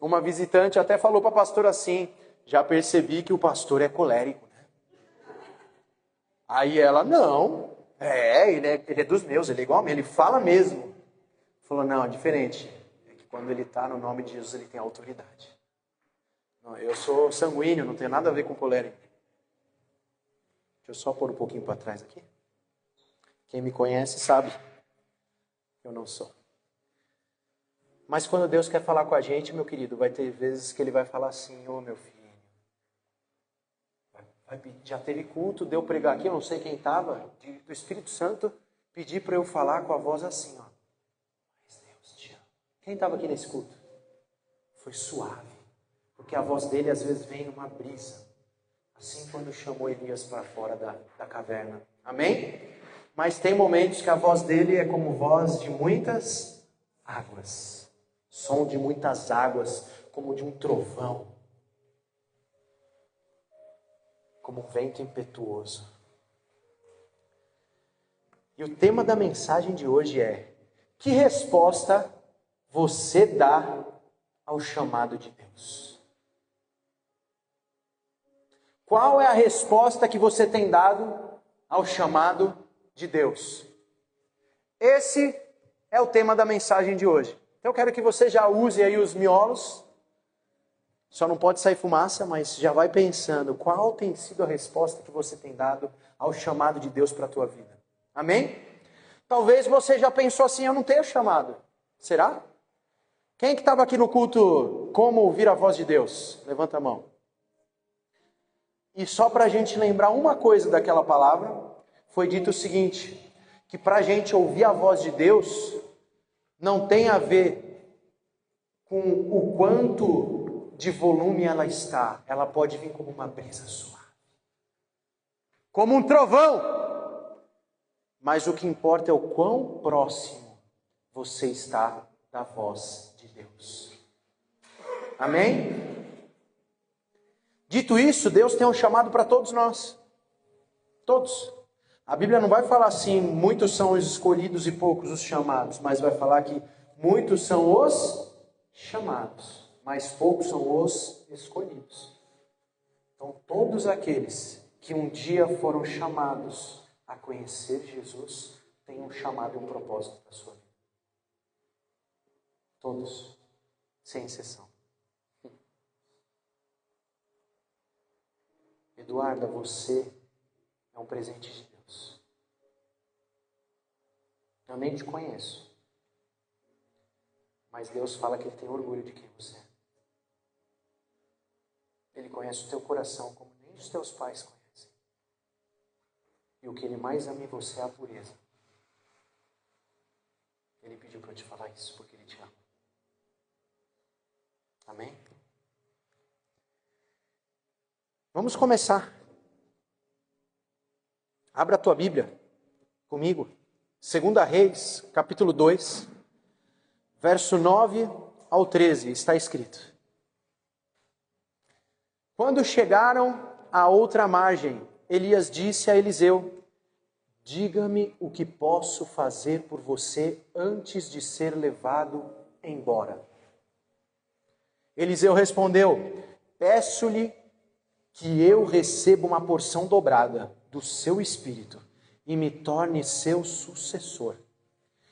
Uma visitante até falou para a pastora assim, já percebi que o pastor é colérico, né? Aí ela, não, ele é dos meus, ele é igual a mim, ele fala mesmo. Falou, não, é diferente. É que quando ele está no nome de Jesus, ele tem autoridade. Não, eu sou sanguíneo, não tem nada a ver com colérico. Deixa eu só pôr um pouquinho para trás aqui. Quem me conhece sabe que eu não sou. Mas quando Deus quer falar com a gente, meu querido, vai ter vezes que Ele vai falar assim, ô meu filho, já teve culto, deu pregar aqui, eu não sei quem estava, do Espírito Santo, pedir para eu falar com a voz assim, ó. Mas Deus te ama. Quem estava aqui nesse culto? Foi suave, porque a voz dele às vezes vem numa brisa, assim quando chamou Elias para fora da caverna. Amém? Mas tem momentos que a voz dele é como voz de muitas águas. Som de muitas águas, como de um trovão. Como um vento impetuoso. E o tema da mensagem de hoje é: que resposta você dá ao chamado de Deus? Qual é a resposta que você tem dado ao chamado de Deus? Esse é o tema da mensagem de hoje. Então eu quero que você já use aí os miolos. Só não pode sair fumaça, mas já vai pensando qual tem sido a resposta que você tem dado ao chamado de Deus para a tua vida. Amém? Talvez você já pensou assim, eu não tenho chamado. Será? Quem que estava aqui no culto Como Ouvir a Voz de Deus? Levanta a mão. E só para a gente lembrar uma coisa daquela palavra, foi dito o seguinte, que para a gente ouvir a voz de Deus, não tem a ver com o quanto de volume ela está. Ela pode vir como uma brisa suave. Como um trovão. Mas o que importa é o quão próximo você está da voz de Deus. Amém? Dito isso, Deus tem um chamado para todos nós. Todos. A Bíblia não vai falar assim, muitos são os escolhidos e poucos os chamados, mas vai falar que muitos são os chamados, mas poucos são os escolhidos. Então, todos aqueles que um dia foram chamados a conhecer Jesus, têm um chamado e um propósito para a sua vida. Todos, sem exceção. Eduarda, você é um presente de Deus. Eu nem te conheço. Mas Deus fala que Ele tem orgulho de quem você é. Ele conhece o teu coração como nem os teus pais conhecem. E o que Ele mais ama em você é a pureza. Ele pediu para eu te falar isso porque Ele te ama. Amém? Vamos começar. Abra a tua Bíblia comigo. 2 Reis, capítulo 2, verso 9 ao 13, está escrito. Quando chegaram à outra margem, Elias disse a Eliseu, diga-me o que posso fazer por você antes de ser levado embora. Eliseu respondeu, peço-lhe que eu receba uma porção dobrada do seu espírito e me torne seu sucessor.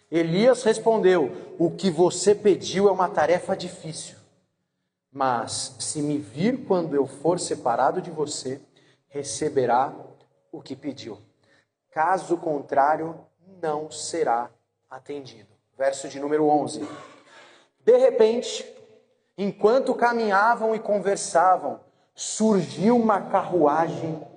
Elias respondeu, o que você pediu é uma tarefa difícil, mas se me vir quando eu for separado de você, receberá o que pediu. Caso contrário, não será atendido. Verso de número 11. De repente, enquanto caminhavam e conversavam, surgiu uma carruagem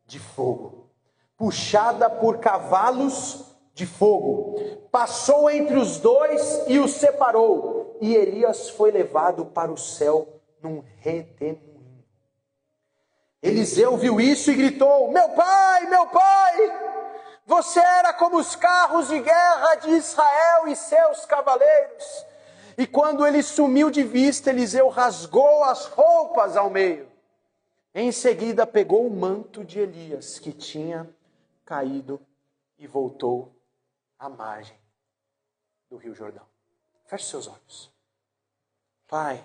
de fogo, puxada por cavalos de fogo. Passou entre os dois e os separou. E Elias foi levado para o céu num redemoinho. Eliseu viu isso e gritou, meu pai, você era como os carros de guerra de Israel e seus cavaleiros. E quando ele sumiu de vista, Eliseu rasgou as roupas ao meio. Em seguida, pegou o manto de Elias, que tinha caído, e voltou à margem do Rio Jordão. Feche seus olhos. Pai,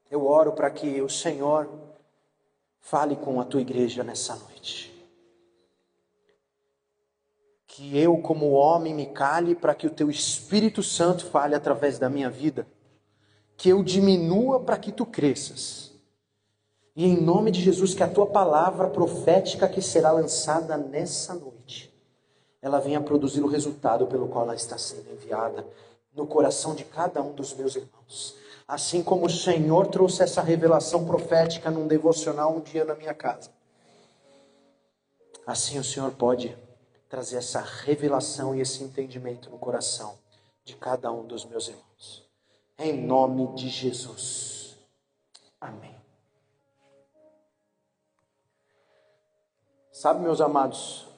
Eu oro para que o Senhor fale com a tua igreja nessa noite. Que eu, como homem, me cale para que o teu Espírito Santo fale através da minha vida. Que eu diminua para que tu cresças. E em nome de Jesus, que a tua palavra profética que será lançada nessa noite, ela venha produzir o resultado pelo qual ela está sendo enviada no coração de cada um dos meus irmãos. Assim como o Senhor trouxe essa revelação profética num devocional um dia na minha casa, assim o Senhor pode trazer essa revelação e esse entendimento no coração de cada um dos meus irmãos. Em nome de Jesus. Amém. Sabe, meus amados,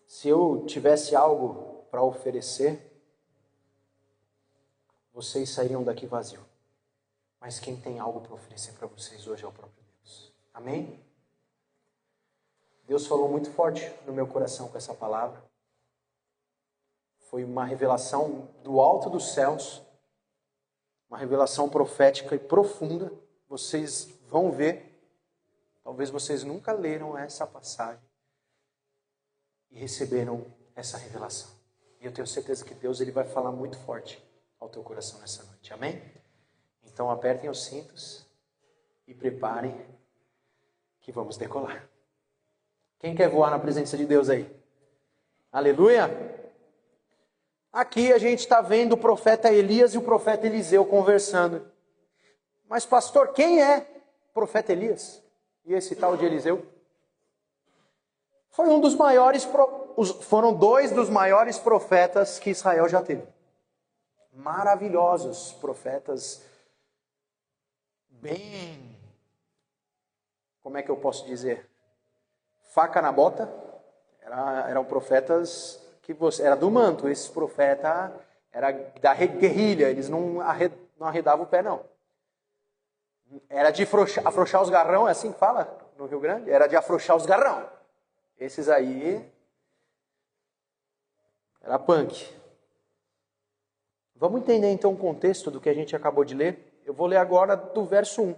se eu tivesse algo para oferecer, vocês sairiam daqui vazio. Mas quem tem algo para oferecer para vocês hoje é o próprio Deus. Amém? Deus falou muito forte no meu coração com essa palavra. Foi uma revelação do alto dos céus, uma revelação profética e profunda. Vocês vão ver. Talvez vocês nunca leram essa passagem e receberam essa revelação. E eu tenho certeza que Deus ele vai falar muito forte ao teu coração nessa noite. Amém? Então apertem os cintos e preparem que vamos decolar. Quem quer voar na presença de Deus aí? Aleluia! Aqui a gente está vendo o profeta Elias e o profeta Eliseu conversando. Mas pastor, quem é o profeta Elias? E esse tal de Eliseu? Foram dois dos maiores profetas que Israel já teve. Maravilhosos profetas, bem, como é que eu posso dizer? Faca na bota. Eram profetas que era do manto. Esse profeta era da guerrilha, eles não arredavam o pé não. Era de afrouxar os garrão, é assim que fala no Rio Grande? Era de afrouxar os garrão. Esses aí era punk. Vamos entender então o contexto do que a gente acabou de ler? Eu vou ler agora do verso 1.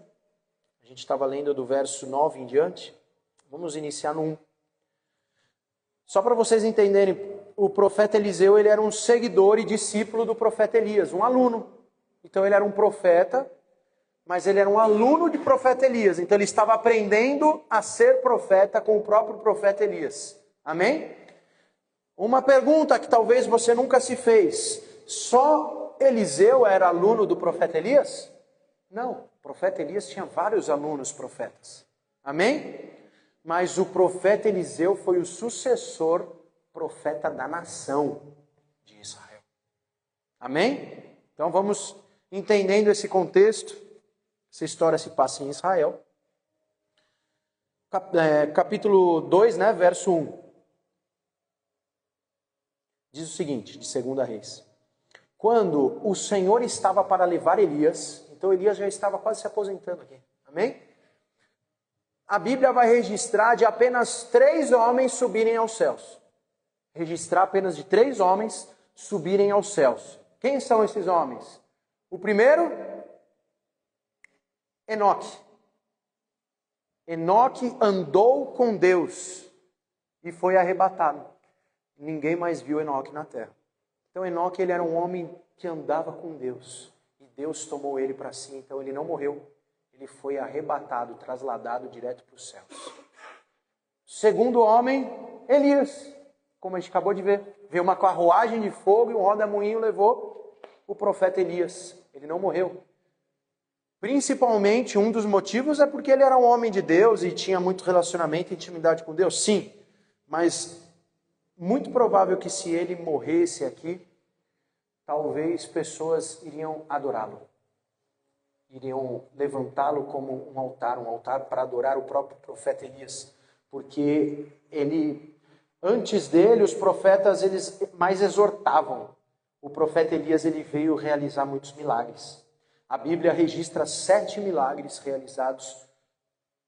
A gente estava lendo do verso 9 em diante. Vamos iniciar no 1. Só para vocês entenderem, o profeta Eliseu ele era um seguidor e discípulo do profeta Elias, um aluno. Então ele era um profeta, mas ele era um aluno de profeta Elias. Então ele estava aprendendo a ser profeta com o próprio profeta Elias. Amém? Uma pergunta que talvez você nunca se fez. Só Eliseu era aluno do profeta Elias? Não. O profeta Elias tinha vários alunos profetas. Amém? Mas o profeta Eliseu foi o sucessor profeta da nação de Israel. Amém? Então vamos entendendo esse contexto. Essa história se passa em Israel. Capítulo 2, verso 1. Diz o seguinte, de 2 Reis. Quando o Senhor estava para levar Elias, então Elias já estava quase se aposentando aqui. Amém? A Bíblia vai registrar de apenas 3 homens subirem aos céus. Registrar apenas de 3 homens subirem aos céus. Quem são esses homens? O primeiro, Enoque. Enoque andou com Deus e foi arrebatado. Ninguém mais viu Enoque na terra. Então Enoque ele era um homem que andava com Deus. E Deus tomou ele para si, então ele não morreu. Ele foi arrebatado, trasladado direto para os céus. Segundo homem, Elias. Como a gente acabou de ver. Veio uma carruagem de fogo e um roda-moinho levou o profeta Elias. Ele não morreu. Principalmente, um dos motivos é porque ele era um homem de Deus e tinha muito relacionamento e intimidade com Deus. Sim, mas muito provável que se ele morresse aqui, talvez pessoas iriam adorá-lo. Iriam levantá-lo como um altar para adorar o próprio profeta Elias. Porque antes dele, os profetas eles mais exortavam. O profeta Elias ele veio realizar muitos milagres. A Bíblia registra 7 milagres realizados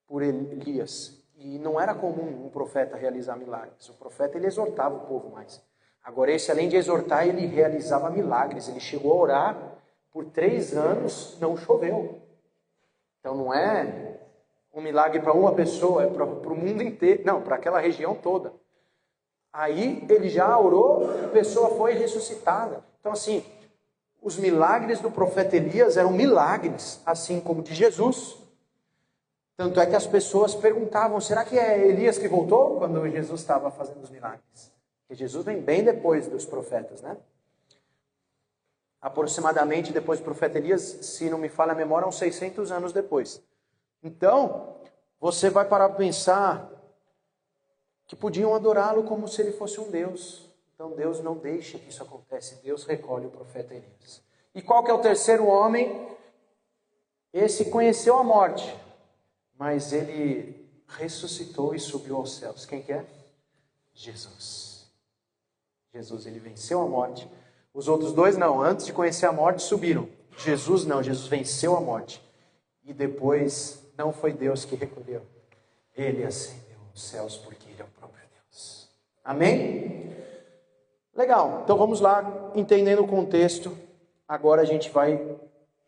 por Elias. E não era comum um profeta realizar milagres. O profeta ele exortava o povo mais. Agora esse, além de exortar, ele realizava milagres. Ele chegou a orar por 3 anos, não choveu. Então não é um milagre para uma pessoa, é para o mundo inteiro. Não, para aquela região toda. Aí ele já orou, a pessoa foi ressuscitada. Então assim, os milagres do profeta Elias eram milagres, assim como de Jesus. Tanto é que as pessoas perguntavam, será que é Elias que voltou? Quando Jesus estava fazendo os milagres. Porque Jesus vem bem depois dos profetas, né? Aproximadamente depois do profeta Elias, se não me falha a memória, uns 600 anos depois. Então, você vai parar para pensar que podiam adorá-lo como se ele fosse um Deus. Então Deus não deixa que isso aconteça. Deus recolhe o profeta Elias. E qual que é o terceiro homem? Esse conheceu a morte, mas ele ressuscitou e subiu aos céus. Quem que é? Jesus. Jesus, ele venceu a morte. Os outros dois não, antes de conhecer a morte subiram. Jesus não, Jesus venceu a morte. E depois não foi Deus que recolheu. Ele ascendeu aos céus porque ele é o próprio Deus. Amém? Legal, então vamos lá, entendendo o contexto. Agora a gente vai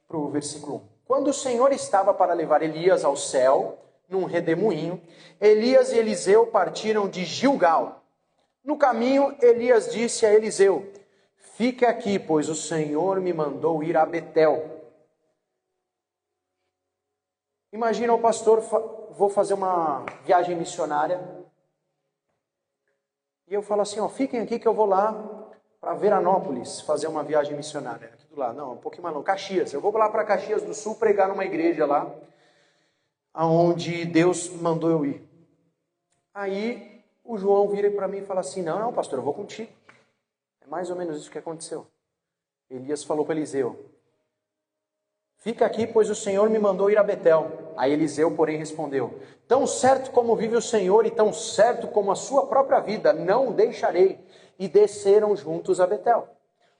para o versículo 1. Quando o Senhor estava para levar Elias ao céu, num redemoinho, Elias e Eliseu partiram de Gilgal. No caminho, Elias disse a Eliseu: fique aqui, pois o Senhor me mandou ir a Betel. Imagina o pastor, vou fazer uma viagem missionária. E eu falo assim, ó, fiquem aqui que eu vou lá para Veranópolis fazer uma viagem missionária. Aqui do lado, não, um pouquinho mais não, Caxias. Eu vou lá para Caxias do Sul pregar numa igreja lá, aonde Deus mandou eu ir. Aí o João vira para mim e fala assim, não, pastor, eu vou contigo. É mais ou menos isso que aconteceu. Elias falou para Eliseu, fica aqui, pois o Senhor me mandou ir a Betel. Aí Eliseu, porém, respondeu, tão certo como vive o Senhor e tão certo como a sua própria vida, não o deixarei. E desceram juntos a Betel.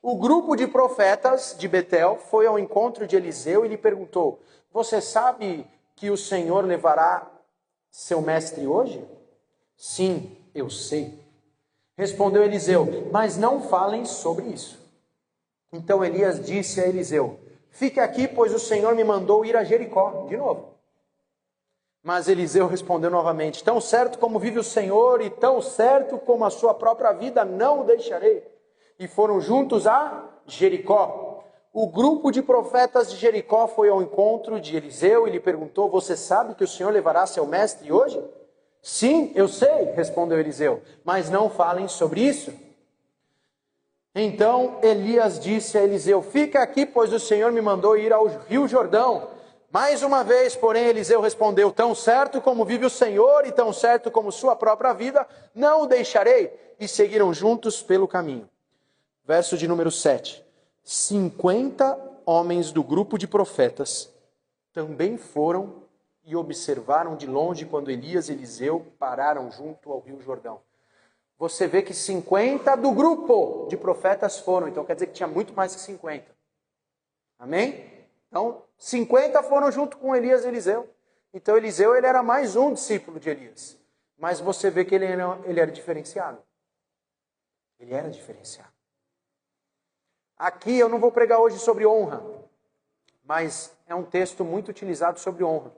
O grupo de profetas de Betel foi ao encontro de Eliseu e lhe perguntou, você sabe que o Senhor levará seu mestre hoje? Sim, eu sei. Respondeu Eliseu, mas não falem sobre isso. Então Elias disse a Eliseu, fique aqui, pois o Senhor me mandou ir a Jericó. De novo. Mas Eliseu respondeu novamente, tão certo como vive o Senhor e tão certo como a sua própria vida, não o deixarei. E foram juntos a Jericó. O grupo de profetas de Jericó foi ao encontro de Eliseu e lhe perguntou, você sabe que o Senhor levará seu mestre hoje? Sim, eu sei, respondeu Eliseu, mas não falem sobre isso. Então Elias disse a Eliseu, fica aqui, pois o Senhor me mandou ir ao rio Jordão. Mais uma vez, porém, Eliseu respondeu, tão certo como vive o Senhor e tão certo como sua própria vida, não o deixarei. E seguiram juntos pelo caminho. Verso de número 7. 50 homens do grupo de profetas também foram e observaram de longe quando Elias e Eliseu pararam junto ao rio Jordão. Você vê que 50 do grupo de profetas foram, então quer dizer que tinha muito mais que 50. Amém? Então, 50 foram junto com Elias e Eliseu. Então, Eliseu ele era mais um discípulo de Elias. Mas você vê que ele era diferenciado. Ele era diferenciado. Aqui eu não vou pregar hoje sobre honra, mas é um texto muito utilizado sobre honra.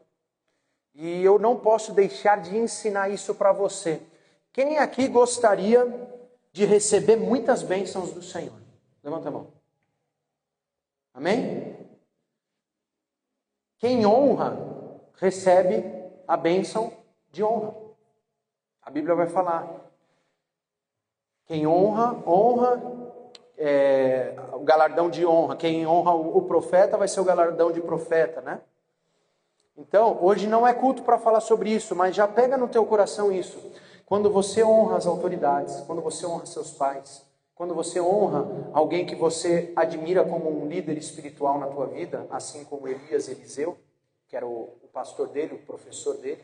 E eu não posso deixar de ensinar isso para você. Quem aqui gostaria de receber muitas bênçãos do Senhor? Levanta a mão. Amém? Quem honra, recebe a bênção de honra. A Bíblia vai falar. Quem honra, o galardão de honra. Quem honra o profeta vai ser o galardão de profeta, né? Então, hoje não é culto para falar sobre isso, mas já pega no teu coração isso. Quando você honra as autoridades, quando você honra seus pais, quando você honra alguém que você admira como um líder espiritual na tua vida, assim como Elias e Eliseu, que era o pastor dele, o professor dele.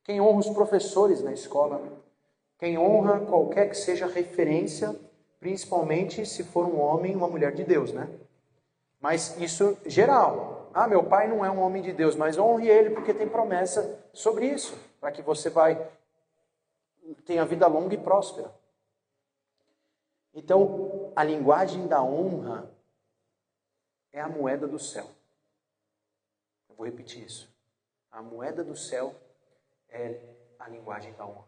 Quem honra os professores na escola, quem honra qualquer que seja referência, principalmente se for um homem e uma mulher de Deus, né? Mas isso geral. Ah, meu pai não é um homem de Deus, mas honre ele porque tem promessa sobre isso, para que você tenha vida longa e próspera. Então, a linguagem da honra é a moeda do céu. Eu vou repetir isso. A moeda do céu é a linguagem da honra.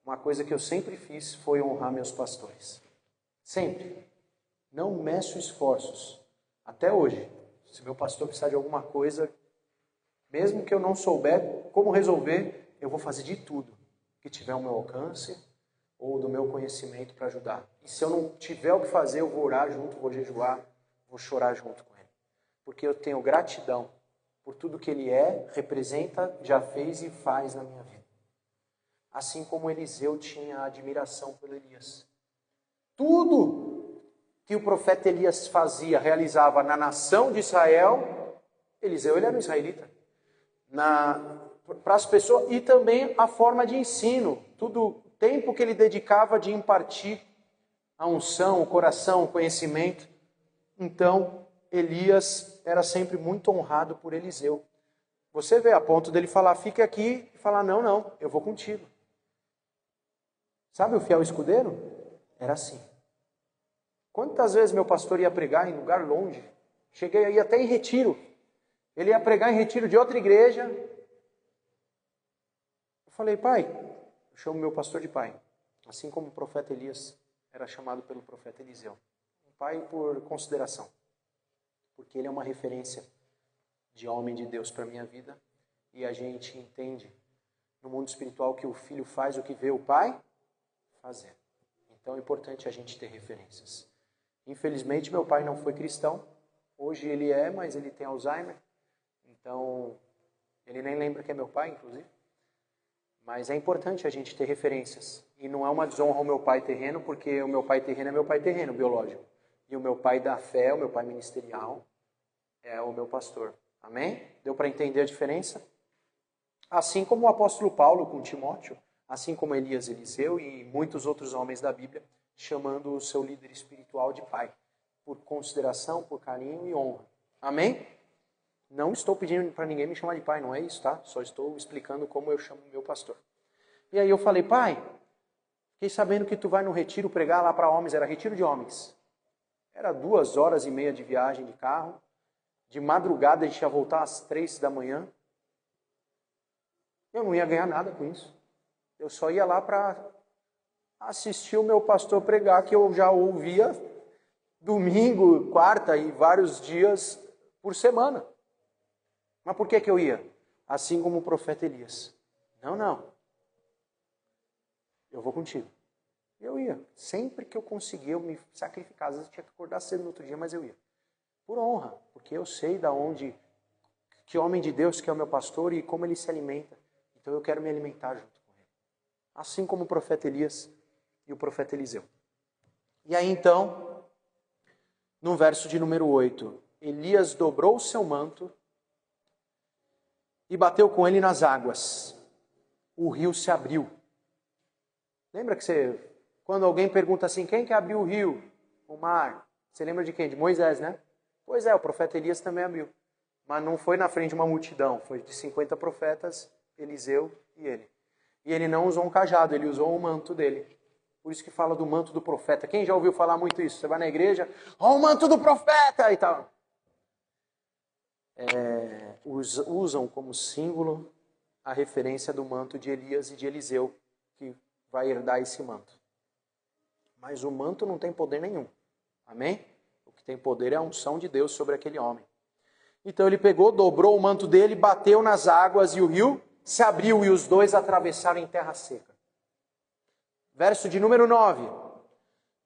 Uma coisa que eu sempre fiz foi honrar meus pastores. Sempre. Não meço esforços. Até hoje. Se meu pastor precisar de alguma coisa, mesmo que eu não souber como resolver, eu vou fazer de tudo que tiver ao meu alcance ou do meu conhecimento para ajudar. E se eu não tiver o que fazer, eu vou orar junto, vou jejuar, vou chorar junto com ele. Porque eu tenho gratidão por tudo que ele é, representa, já fez e faz na minha vida. Assim como Eliseu tinha admiração pelo Elias. Tudo que o profeta Elias fazia, realizava na nação de Israel, Eliseu ele era um israelita. Para as pessoas, e também a forma de ensino, tudo o tempo que ele dedicava de impartir a unção, o coração, o conhecimento. Então, Elias era sempre muito honrado por Eliseu. Você vê a ponto dele falar, fique aqui, e falar, não, eu vou contigo. Sabe o fiel escudeiro? Era assim. Quantas vezes meu pastor ia pregar em lugar longe? Cheguei aí até em retiro. Ele ia pregar em retiro de outra igreja. Eu falei, pai, eu chamo meu pastor de pai. Assim como o profeta Elias era chamado pelo profeta Eliseu. Um pai por consideração. Porque ele é uma referência de homem de Deus para a minha vida. E a gente entende no mundo espiritual que o filho faz o que vê o pai fazer. Então é importante a gente ter referências. Infelizmente meu pai não foi cristão. Hoje ele é, mas ele tem Alzheimer. Então ele nem lembra que é meu pai, inclusive. Mas é importante a gente ter referências. E não é uma desonra ao meu pai terreno, porque o meu pai terreno é meu pai terreno, biológico. E o meu pai da fé, o meu pai ministerial, é o meu pastor. Amém? Deu para entender a diferença? Assim como o apóstolo Paulo com Timóteo, assim como Elias, Eliseu e muitos outros homens da Bíblia, chamando o seu líder espiritual de pai, por consideração, por carinho e honra. Amém? Não estou pedindo para ninguém me chamar de pai, não é isso, tá? Só estou explicando como eu chamo meu pastor. E aí eu falei, pai, fiquei sabendo que tu vai no retiro pregar lá para homens, era retiro de homens. Era 2h30 de viagem de carro, de madrugada a gente ia voltar às 3 da manhã. Eu não ia ganhar nada com isso. Eu só ia lá para assistir o meu pastor pregar, que eu já ouvia domingo, quarta e vários dias por semana. Mas por que eu ia? Assim como o profeta Elias. Não. Eu vou contigo. Eu ia. Sempre que eu conseguia, eu me sacrificava. Às vezes eu tinha que acordar cedo no outro dia, mas eu ia. Por honra. Porque eu sei da onde, que homem de Deus que é o meu pastor e como ele se alimenta. Então eu quero me alimentar junto com ele. Assim como o profeta Elias e o profeta Eliseu. E aí então, no verso de número 8, Elias dobrou o seu manto e bateu com ele nas águas. O rio se abriu. Lembra que quando alguém pergunta assim, quem que abriu o rio, o mar? Você lembra de quem? De Moisés, né? Pois é, o profeta Elias também abriu. Mas não foi na frente de uma multidão, foi de 50 profetas, Eliseu e ele. E ele não usou um cajado, ele usou o manto dele. Por isso que fala do manto do profeta. Quem já ouviu falar muito isso? Você vai na igreja, ó o manto do profeta e tal. Usam como símbolo a referência do manto de Elias e de Eliseu, que vai herdar esse manto. Mas o manto não tem poder nenhum. Amém? O que tem poder é a unção de Deus sobre aquele homem. Então ele pegou, dobrou o manto dele, bateu nas águas e o rio se abriu e os dois atravessaram em terra seca. Verso de número 9.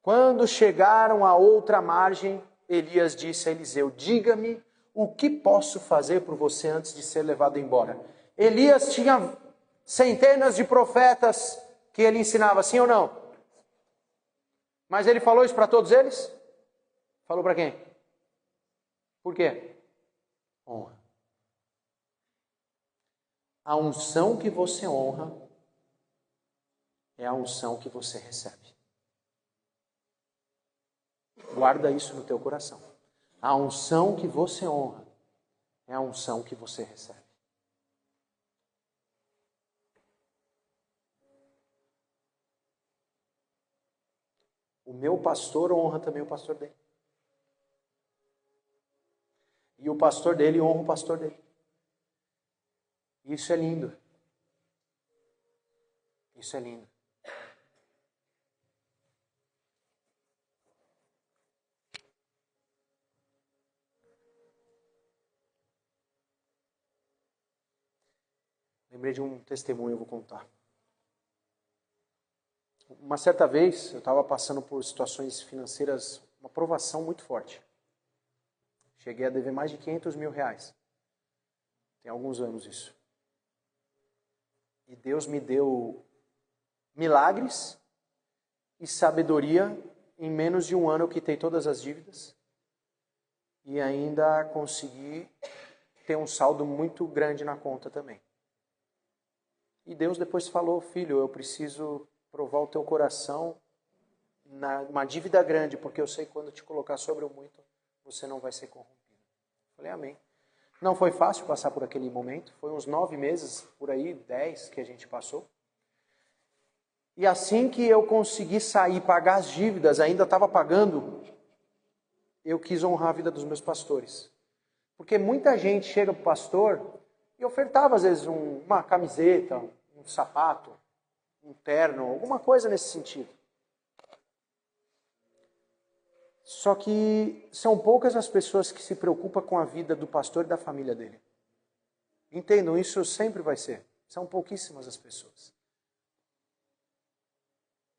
Quando chegaram à outra margem, Elias disse a Eliseu, diga-me o que posso fazer por você antes de ser levado embora. Elias tinha centenas de profetas que ele ensinava, sim ou não? Mas ele falou isso para todos eles? Falou para quem? Por quê? Honra. A unção que você honra é a unção que você recebe. Guarda isso no teu coração. A unção que você honra é a unção que você recebe. O meu pastor honra também o pastor dele. E o pastor dele honra o pastor dele. Isso é lindo. Isso é lindo. Lembrei de um testemunho, eu vou contar. Uma certa vez, eu estava passando por situações financeiras, uma provação muito forte. Cheguei a dever mais de 500 mil reais. Tem alguns anos isso. E Deus me deu milagres e sabedoria. Em menos de um ano eu quitei todas as dívidas. E ainda consegui ter um saldo muito grande na conta também. E Deus depois falou, filho, eu preciso provar o teu coração numa dívida grande, porque eu sei que quando te colocar sobre o muito, você não vai ser corrompido. Falei, amém. Não foi fácil passar por aquele momento, foi uns 9 meses, por aí, 10 que a gente passou. E assim que eu consegui sair, pagar as dívidas, ainda estava pagando, eu quis honrar a vida dos meus pastores. Porque muita gente chega para o pastor e ofertava às vezes uma camiseta, um sapato, um terno, alguma coisa nesse sentido. Só que são poucas as pessoas que se preocupam com a vida do pastor e da família dele. Entendam, isso sempre vai ser. São pouquíssimas as pessoas.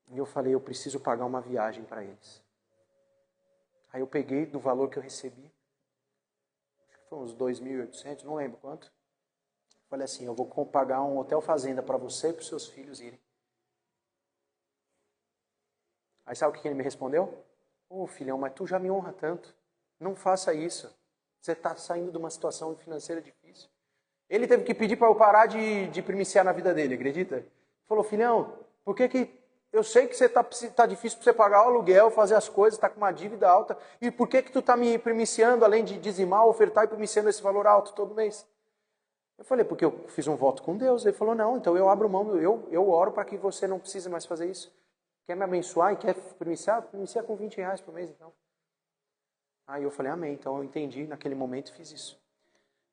E eu falei, eu preciso pagar uma viagem para eles. Aí eu peguei do valor que eu recebi, acho que foi uns 2.800, não lembro quanto. Falei assim, eu vou pagar um hotel fazenda para você e para os seus filhos irem. Aí sabe o que ele me respondeu? Ô filhão, mas tu já me honra tanto. Não faça isso. Você está saindo de uma situação financeira difícil. Ele teve que pedir para eu parar de primiciar na vida dele, acredita? Ele falou, filhão, por que eu sei que tá difícil para você pagar o aluguel, fazer as coisas, está com uma dívida alta. E por que tu está me primiciando, além de dizimar, ofertar e primiciando esse valor alto todo mês? Eu falei, porque eu fiz um voto com Deus. Ele falou, não, então eu abro mão, eu oro para que você não precise mais fazer isso. Quer me abençoar e quer primiciar? Primicia com 20 reais por mês, então. Aí eu falei, amém. Então eu entendi, naquele momento e fiz isso.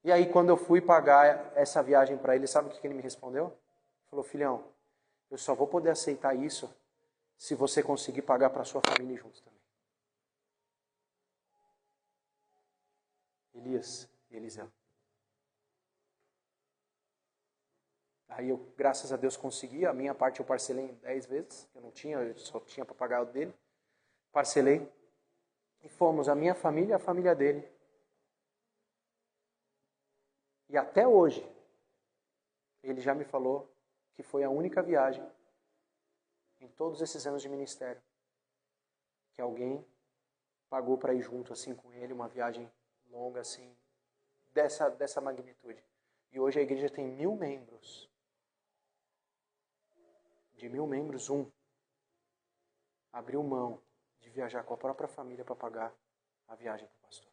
E aí quando eu fui pagar essa viagem para ele, sabe o que ele me respondeu? Ele falou, filhão, eu só vou poder aceitar isso se você conseguir pagar para a sua família juntos também. Elias e Eliseu. Aí eu, graças a Deus, consegui. A minha parte eu parcelei em 10 vezes. Eu não tinha, eu só tinha para pagar o dele. Parcelei. E fomos, a minha família e a família dele. E até hoje, ele já me falou que foi a única viagem em todos esses anos de ministério que alguém pagou para ir junto assim com ele, uma viagem longa assim, dessa magnitude. E hoje a igreja tem 1.000 membros. De 1.000 membros, abriu mão de viajar com a própria família para pagar a viagem para o pastor.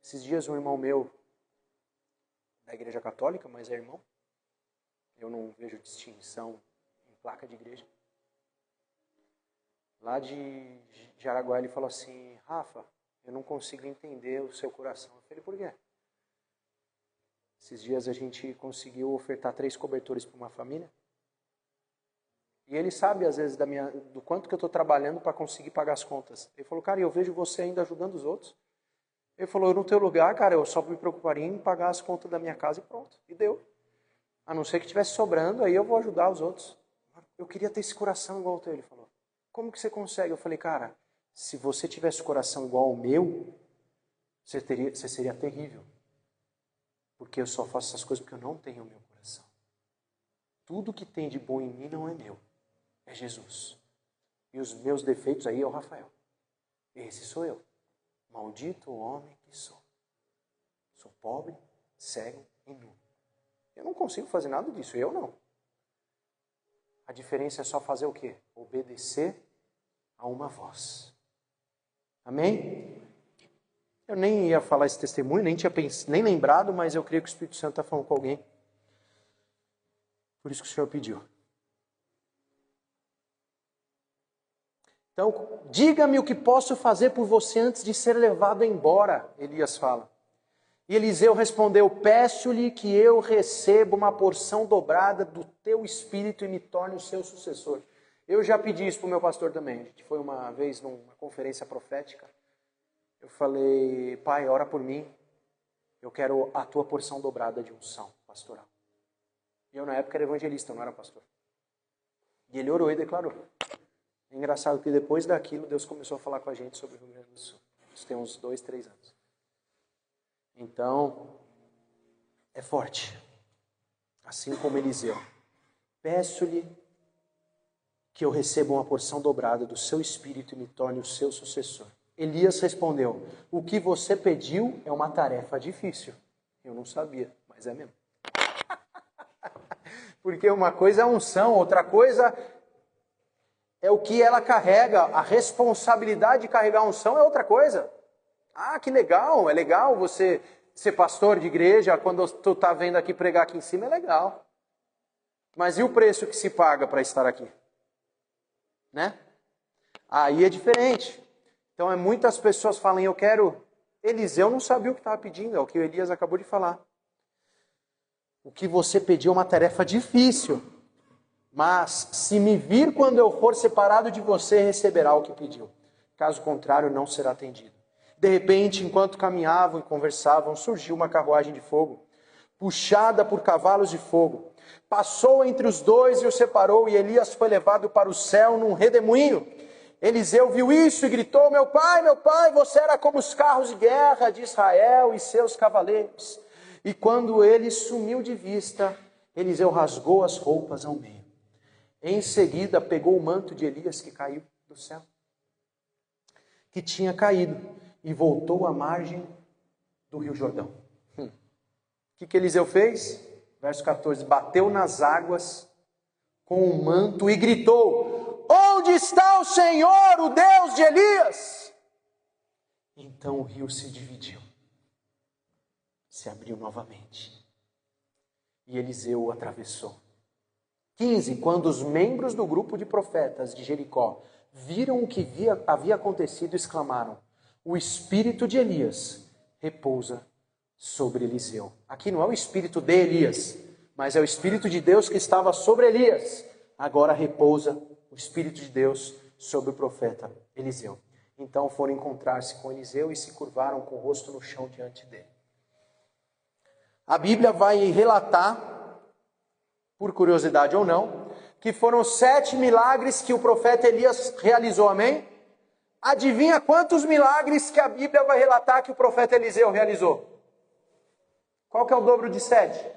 Esses dias um irmão meu, da igreja católica, mas é irmão, eu não vejo distinção em placa de igreja, lá de Jaraguá, ele falou assim, Rafa, eu não consigo entender o seu coração. Eu falei, por quê? Esses dias a gente conseguiu ofertar 3 cobertores para uma família. E ele sabe, às vezes, do quanto que eu estou trabalhando para conseguir pagar as contas. Ele falou, cara, eu vejo você ainda ajudando os outros. Ele falou, no teu lugar, cara, eu só me preocuparia em pagar as contas da minha casa e pronto. E deu. A não ser que tivesse sobrando, aí eu vou ajudar os outros. Eu queria ter esse coração igual o teu, ele falou. Como que você consegue? Eu falei, cara, se você tivesse coração igual ao meu, você seria terrível. Porque eu só faço essas coisas porque eu não tenho o meu coração. Tudo que tem de bom em mim não é meu. É Jesus. E os meus defeitos aí é o Rafael. Esse sou eu. Maldito o homem que sou. Sou pobre, cego e nu. Eu não consigo fazer nada disso. Eu não. A diferença é só fazer o quê? Obedecer a uma voz. Amém? Eu nem ia falar esse testemunho, nem lembrado, mas eu creio que o Espírito Santo está falando com alguém. Por isso que o Senhor pediu. Então, diga-me o que posso fazer por você antes de ser levado embora, Elias fala. E Eliseu respondeu: peço-lhe que eu receba uma porção dobrada do teu espírito e me torne o seu sucessor. Eu já pedi isso para o meu pastor também. A gente foi uma vez numa conferência profética. Eu falei: pai, ora por mim. Eu quero a tua porção dobrada de unção pastoral. E eu na época era evangelista, eu não era pastor. E ele orou e declarou. É engraçado que depois daquilo Deus começou a falar com a gente sobre o Rio Grande do Sul. Isso tem uns 2, 3 anos. Então, é forte. Assim como Eliseu. Peço-lhe que eu receba uma porção dobrada do seu espírito e me torne o seu sucessor. Elias respondeu: o que você pediu é uma tarefa difícil. Eu não sabia, mas é mesmo. Porque uma coisa é a unção, outra coisa é o que ela carrega. A responsabilidade de carregar a unção é outra coisa. Ah, que legal, é legal você ser pastor de igreja, quando tu está vendo aqui pregar aqui em cima, é legal. Mas e o preço que se paga para estar aqui? Né? Aí é diferente. Então muitas pessoas falam: eu quero... Eliseu não sabia o que estava pedindo, é o que o Elias acabou de falar. O que você pediu é uma tarefa difícil, mas se me vir quando eu for separado de você, receberá o que pediu. Caso contrário, não será atendido. De repente, enquanto caminhavam e conversavam, surgiu uma carruagem de fogo, puxada por cavalos de fogo. Passou entre os dois e os separou, e Elias foi levado para o céu num redemoinho. Eliseu viu isso e gritou: meu pai, você era como os carros de guerra de Israel e seus cavaleiros. E quando ele sumiu de vista, Eliseu rasgou as roupas ao meio. Em seguida, pegou o manto de Elias que caiu do céu, que tinha caído, e voltou à margem do rio Jordão. O que Eliseu fez? Verso 14: bateu nas águas com o manto e gritou: onde está o Senhor, o Deus de Elias? Então o rio se dividiu, se abriu novamente, e Eliseu o atravessou. 15, quando os membros do grupo de profetas de Jericó viram o que havia acontecido, exclamaram: o espírito de Elias repousa sobre Eliseu. Aqui não é o espírito de Elias, mas é o espírito de Deus que estava sobre Elias. Agora repousa o espírito de Deus sobre o profeta Eliseu. Então foram encontrar-se com Eliseu e se curvaram com o rosto no chão diante dele. A Bíblia vai relatar, por curiosidade ou não, que foram 7 milagres que o profeta Elias realizou, amém? Adivinha quantos milagres que a Bíblia vai relatar que o profeta Eliseu realizou? Qual que é o dobro de 7?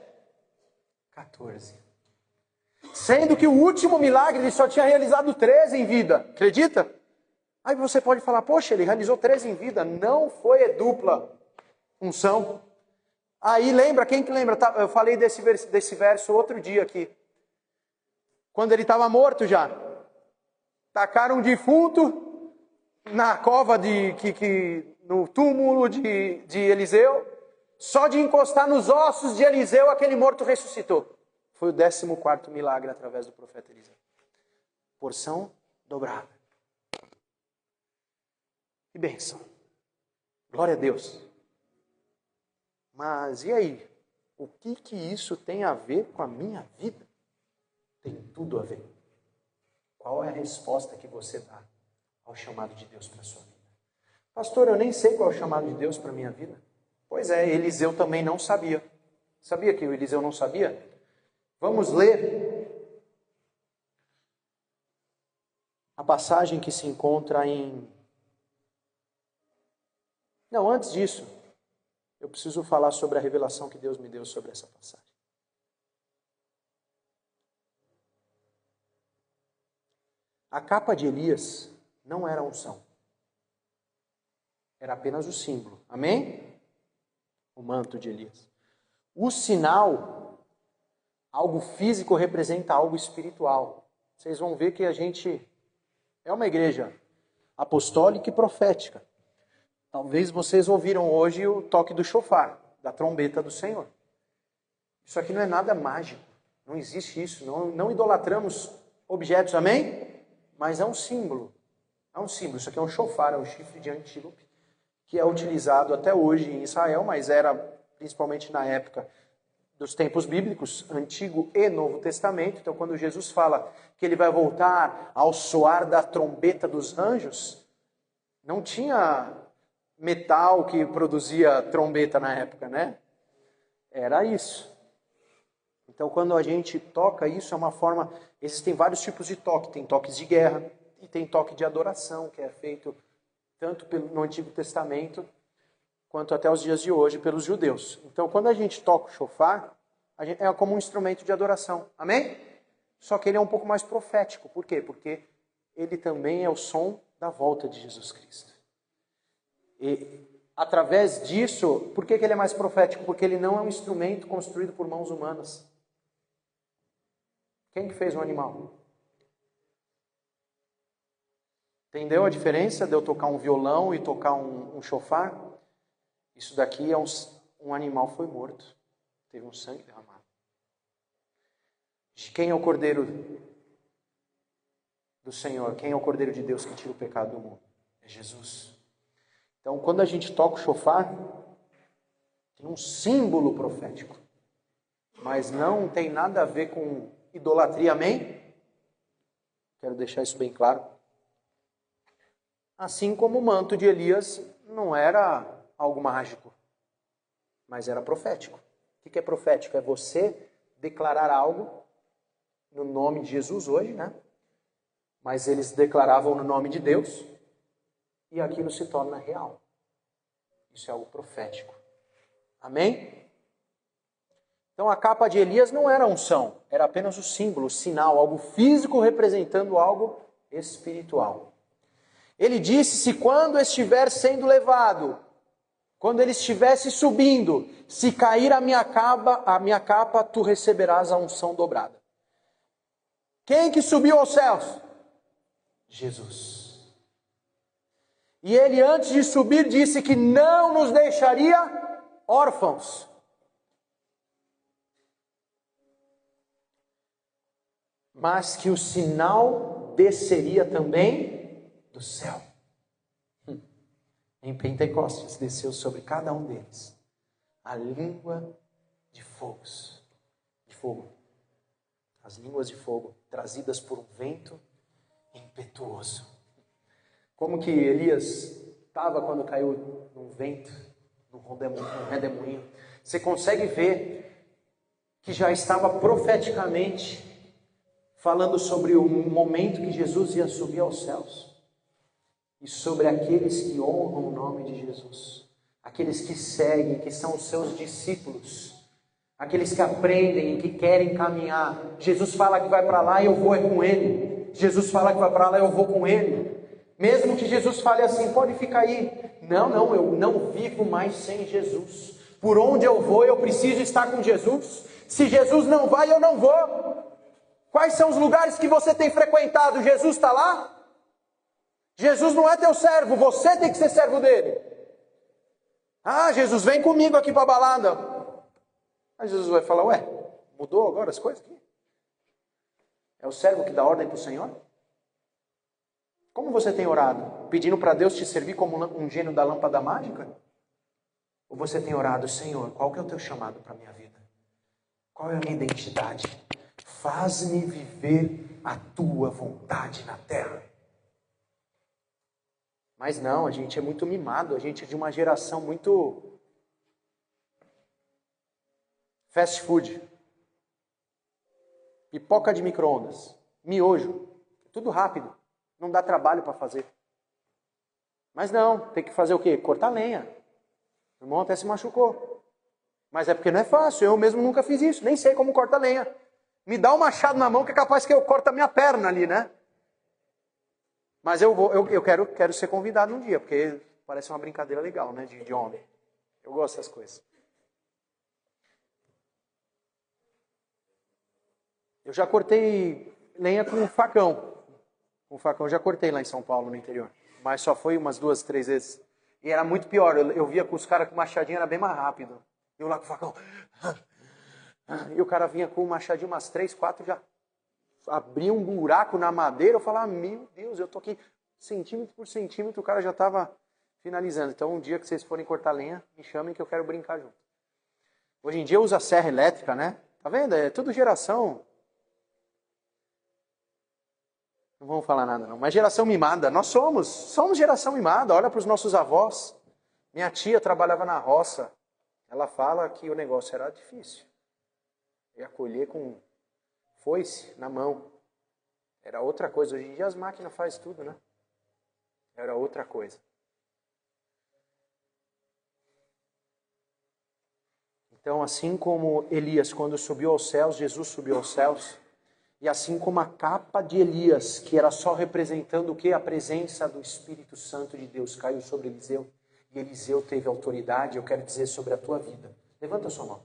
14. Sendo que o último milagre ele só tinha realizado 13 em vida. Acredita? Aí você pode falar: poxa, ele realizou 13 em vida. Não foi dupla unção. Aí lembra, quem que lembra? Eu falei desse verso outro dia aqui. Quando ele estava morto já. Tacaram um defunto na cova no túmulo de Eliseu. Só de encostar nos ossos de Eliseu, aquele morto ressuscitou. Foi o 14º milagre através do profeta Eliseu. Porção dobrada. Que bênção. Glória a Deus. Mas e aí? O que isso tem a ver com a minha vida? Tem tudo a ver. Qual é a resposta que você dá ao chamado de Deus para a sua vida? Pastor, eu nem sei qual é o chamado de Deus para a minha vida. Pois é, Eliseu também não sabia. Sabia que o Eliseu não sabia? Vamos ler a passagem que se encontra em... Não, antes disso, eu preciso falar sobre a revelação que Deus me deu sobre essa passagem. A capa de Elias não era unção. Era apenas o símbolo. Amém? O manto de Elias. O sinal, algo físico, representa algo espiritual. Vocês vão ver que a gente é uma igreja apostólica e profética. Talvez vocês ouviram hoje o toque do chofar, da trombeta do Senhor. Isso aqui não é nada mágico. Não existe isso. Não idolatramos objetos, amém? Mas é um símbolo. É um símbolo. Isso aqui é um chofar, é um chifre de antílope, que é utilizado até hoje em Israel, mas era principalmente na época dos tempos bíblicos, Antigo e Novo Testamento. Então, quando Jesus fala que ele vai voltar ao soar da trombeta dos anjos, não tinha metal que produzia trombeta na época, né? Era isso. Então, quando a gente toca isso, é uma forma... Existem vários tipos de toque. Tem toques de guerra e tem toque de adoração, que é feito tanto no Antigo Testamento quanto até os dias de hoje pelos judeus. Então, quando a gente toca o shofar, é como um instrumento de adoração. Amém? Só que ele é um pouco mais profético. Por quê? Porque ele também é o som da volta de Jesus Cristo. E através disso, por que ele é mais profético? Porque ele não é um instrumento construído por mãos humanas. Quem que fez o animal? Entendeu a diferença de eu tocar um violão e tocar um shofar? Isso daqui é um animal foi morto. Teve um sangue derramado. Quem é o Cordeiro do Senhor? Quem é o Cordeiro de Deus que tira o pecado do mundo? É Jesus. Então, quando a gente toca o shofar, tem um símbolo profético. Mas não tem nada a ver com idolatria, amém? Quero deixar isso bem claro. Assim como o manto de Elias não era algo mágico, mas era profético. O que é profético? É você declarar algo no nome de Jesus hoje, né? Mas eles declaravam no nome de Deus e aquilo se torna real. Isso é algo profético. Amém? Então a capa de Elias não era unção, era apenas o símbolo, o sinal, algo físico representando algo espiritual. Ele disse: se quando estiver sendo levado, quando ele estivesse subindo, se cair a minha capa, tu receberás a unção dobrada. Quem que subiu aos céus? Jesus. E ele, antes de subir, disse que não nos deixaria órfãos. Mas que o sinal desceria também do céu. Em Pentecostes desceu sobre cada um deles a língua de fogo. As línguas de fogo trazidas por um vento impetuoso. Como que Elias estava quando caiu num vento, num redemoinho. Você consegue ver que já estava profeticamente falando sobre o momento que Jesus ia subir aos céus. E sobre aqueles que honram o nome de Jesus. Aqueles que seguem, que são os seus discípulos. Aqueles que aprendem e que querem caminhar. Jesus fala que vai para lá e eu vou com ele. Jesus fala que vai para lá e eu vou com ele. Mesmo que Jesus fale assim, pode ficar aí. Não, eu não vivo mais sem Jesus. Por onde eu vou, eu preciso estar com Jesus. Se Jesus não vai, eu não vou. Quais são os lugares que você tem frequentado? Jesus está lá? Jesus não é teu servo, você tem que ser servo dele. Ah, Jesus, vem comigo aqui para a balada. Aí Jesus vai falar, ué, mudou agora as coisas aqui? É o servo que dá ordem para o Senhor? Como você tem orado? Pedindo para Deus te servir como um gênio da lâmpada mágica? Ou você tem orado, Senhor, qual que é o teu chamado para a minha vida? Qual é a minha identidade? Faz-me viver a tua vontade na terra. Mas não, a gente é muito mimado, a gente é de uma geração muito fast food. Pipoca de micro-ondas, miojo, tudo rápido, não dá trabalho para fazer. Mas não, tem que fazer o quê? Cortar lenha. O irmão até se machucou. Mas é porque não é fácil, eu mesmo nunca fiz isso, nem sei como corta lenha. Me dá um machado na mão que é capaz que eu corte a minha perna ali, né? Mas eu quero ser convidado um dia, porque parece uma brincadeira legal, né, de homem. Eu gosto dessas coisas. Eu já cortei lenha com facão. Com facão eu já cortei lá em São Paulo, no interior. Mas só foi umas 2, 3 vezes. E era muito pior. Eu via que os caras com machadinho era bem mais rápido. Eu lá com o facão. E o cara vinha com o machadinho umas 3, 4, já abria um buraco na madeira. Eu falava, meu Deus, eu tô aqui centímetro por centímetro. O cara já estava Finalizando, então um dia que vocês forem cortar lenha, me chamem que eu quero brincar junto. Hoje em dia usa serra elétrica, né? Tá vendo? É tudo geração. Não vamos falar nada não, mas geração mimada. Nós somos geração mimada. Olha para os nossos avós. Minha tia trabalhava na roça. Ela fala que o negócio era difícil. Ia colher com foice na mão. Era outra coisa. Hoje em dia as máquinas fazem tudo, né? Era outra coisa. Então, assim como Elias, quando subiu aos céus, Jesus subiu aos céus. E assim como a capa de Elias, que era só representando o quê? A presença do Espírito Santo de Deus, caiu sobre Eliseu. E Eliseu teve autoridade, eu quero dizer, sobre a tua vida. Levanta a sua mão.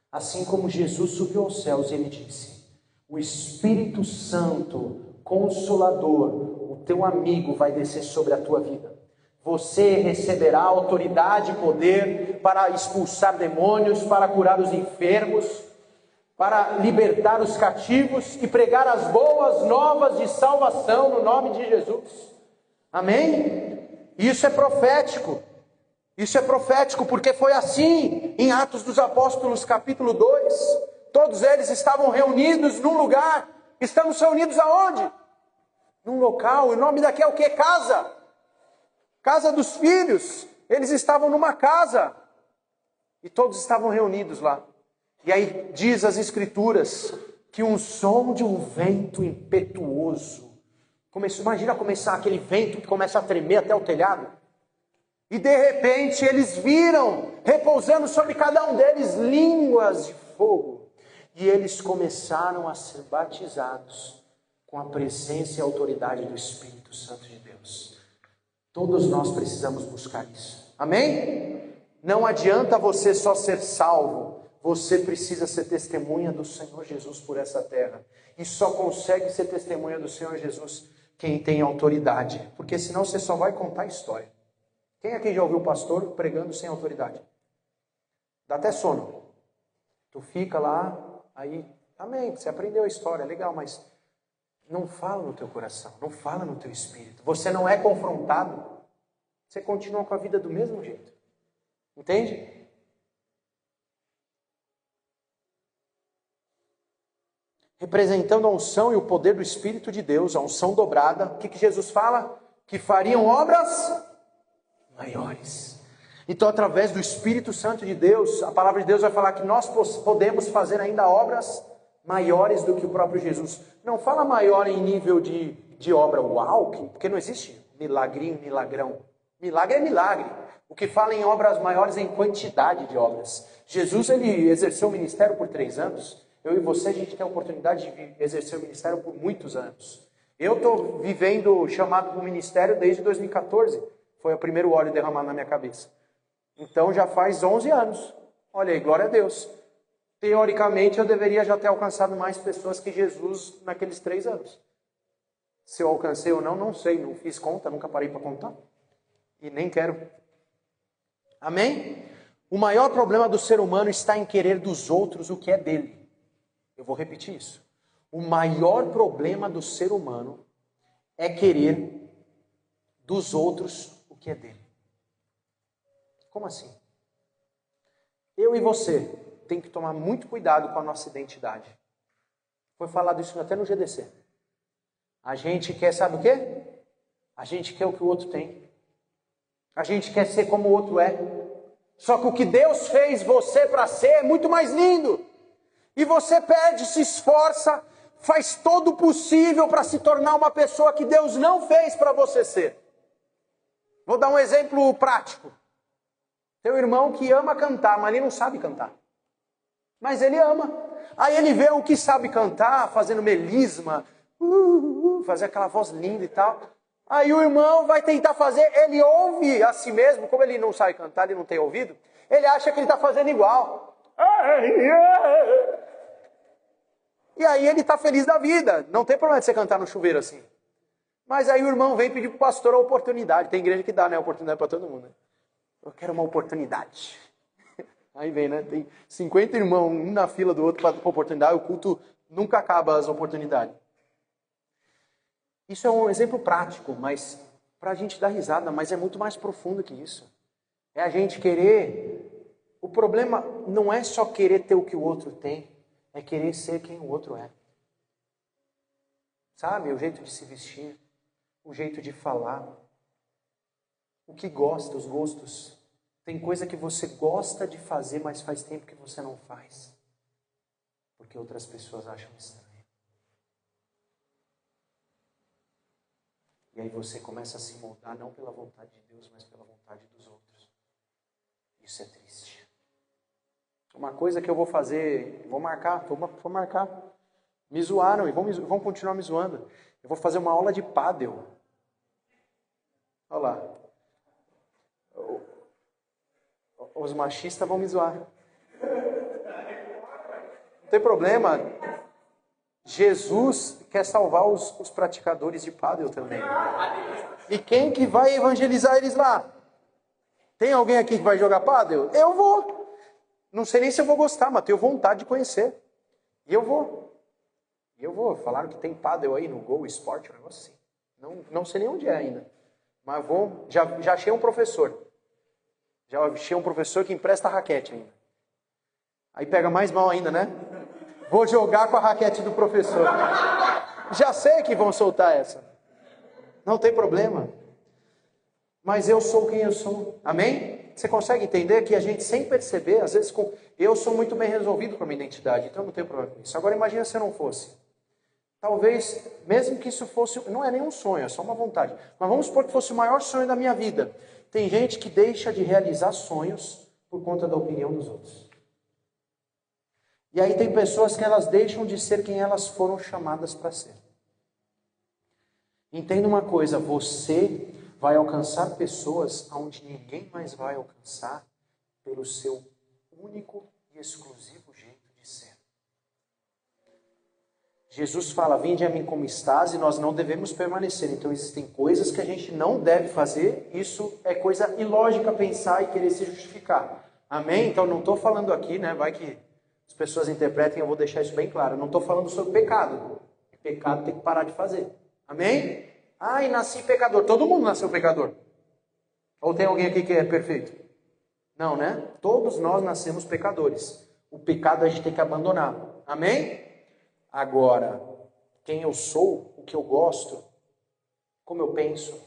Assim como Jesus subiu aos céus, ele disse: o Espírito Santo, Consolador, o teu amigo, vai descer sobre a tua vida. Você receberá autoridade e poder para expulsar demônios, para curar os enfermos, para libertar os cativos e pregar as boas novas de salvação no nome de Jesus. Amém? Isso é profético. Isso é profético porque foi assim em Atos dos Apóstolos capítulo 2. Todos eles estavam reunidos num lugar. Estamos reunidos aonde? Num local. O nome daqui é o quê? Casa. Casa dos filhos. Eles estavam numa casa. E todos estavam reunidos lá. E aí diz as Escrituras que um som de um vento impetuoso. Imagina começar aquele vento que começa a tremer até o telhado. E de repente eles viram, repousando sobre cada um deles, línguas de fogo. E eles começaram a ser batizados com a presença e a autoridade do Espírito Santo de Deus. Todos nós precisamos buscar isso. Amém? Não adianta você só ser salvo. Você precisa ser testemunha do Senhor Jesus por essa terra. E só consegue ser testemunha do Senhor Jesus quem tem autoridade. Porque senão você só vai contar a história. Quem aqui já ouviu o pastor pregando sem autoridade? Dá até sono. Tu fica lá, aí, amém, você aprendeu a história, legal, mas não fala no teu coração, não fala no teu espírito. Você não é confrontado, você continua com a vida do mesmo jeito. Entende? Representando a unção e o poder do Espírito de Deus, a unção dobrada, o que Jesus fala? Que fariam obras maiores. Então, através do Espírito Santo de Deus, a palavra de Deus vai falar que nós podemos fazer ainda obras maiores do que o próprio Jesus. Não fala maior em nível de obra, uau, porque não existe milagrinho, milagrão. Milagre é milagre. O que fala em obras maiores é em quantidade de obras. Jesus, ele exerceu o ministério por 3 anos. Eu e você, a gente tem a oportunidade de exercer o ministério por muitos anos. Eu estou vivendo chamado para o ministério desde 2014. Foi o primeiro óleo derramado na minha cabeça. Então já faz 11 anos. Olha aí, glória a Deus. Teoricamente eu deveria já ter alcançado mais pessoas que Jesus naqueles 3 anos. Se eu alcancei ou não, não sei. Não fiz conta, nunca parei para contar. E nem quero. Amém? O maior problema do ser humano está em querer dos outros o que é dele. Eu vou repetir isso. O maior problema do ser humano é querer dos outros o que é dele. Como assim? Eu e você tem que tomar muito cuidado com a nossa identidade. Foi falado isso até no GDC. A gente quer, sabe o quê? A gente quer o que o outro tem. A gente quer ser como o outro é. Só que o que Deus fez você para ser é muito mais lindo. E você pede, se esforça, faz todo o possível para se tornar uma pessoa que Deus não fez para você ser. Vou dar um exemplo prático. Teu irmão que ama cantar, mas ele não sabe cantar. Mas ele ama. Aí ele vê o que sabe cantar, fazendo melisma, fazer aquela voz linda e tal. Aí o irmão vai tentar fazer, ele ouve a si mesmo, como ele não sabe cantar, ele não tem ouvido, ele acha que ele está fazendo igual. E aí ele está feliz da vida. Não tem problema de você cantar no chuveiro assim. Mas aí o irmão vem pedir para o pastor a oportunidade. Tem igreja que dá, né? Oportunidade para todo mundo. Né? Eu quero uma oportunidade. Aí vem, né? Tem 50 irmãos, um na fila do outro para oportunidade. O culto nunca acaba as oportunidades. Isso é um exemplo prático, mas para a gente dar risada, mas é muito mais profundo que isso. É a gente querer... O problema não é só querer ter o que o outro tem, é querer ser quem o outro é. Sabe? O jeito de se vestir, o jeito de falar, o que gosta, os gostos. Tem coisa que você gosta de fazer, mas faz tempo que você não faz. Porque outras pessoas acham estranho. E aí você começa a se moldar não pela vontade de Deus, mas pela vontade dos outros. Isso é triste. Uma coisa que eu vou fazer, vou marcar. Me zoaram e vão continuar me zoando. Eu vou fazer uma aula de pádel. Olha lá. Os machistas vão me zoar. Não tem problema. Jesus quer salvar os praticadores de pádel também. E quem que vai evangelizar eles lá? Tem alguém aqui que vai jogar pádel? Eu vou. Não sei nem se eu vou gostar, mas tenho vontade de conhecer. E eu vou. Falaram que tem pádel aí no Go Esporte, um negócio assim. Não sei nem onde é ainda. Mas vou. Já achei um professor. Já achei um professor que empresta raquete ainda. Aí pega mais mal ainda, né? Vou jogar com a raquete do professor. Já sei que vão soltar essa. Não tem problema. Mas eu sou quem eu sou. Amém? Você consegue entender que a gente, sem perceber, às vezes, eu sou muito bem resolvido com a minha identidade, então não tem problema com isso. Agora imagina se eu não fosse. Talvez, mesmo que isso fosse, não é nenhum sonho, é só uma vontade. Mas vamos supor que fosse o maior sonho da minha vida. Tem gente que deixa de realizar sonhos por conta da opinião dos outros. E aí tem pessoas que elas deixam de ser quem elas foram chamadas para ser. Entenda uma coisa, você vai alcançar pessoas onde ninguém mais vai alcançar pelo seu único e exclusivo jeito de ser. Jesus fala, vinde a mim como estás, e nós não devemos permanecer. Então existem coisas que a gente não deve fazer, isso é coisa ilógica pensar e querer se justificar. Amém? Então não estou falando aqui, né, vai que as pessoas interpretem, eu vou deixar isso bem claro. Eu não estou falando sobre pecado. Pecado tem que parar de fazer. Amém? E nasci pecador. Todo mundo nasceu pecador. Ou tem alguém aqui que é perfeito? Não, né? Todos nós nascemos pecadores. O pecado a gente tem que abandonar. Amém? Agora, quem eu sou, o que eu gosto, como eu penso,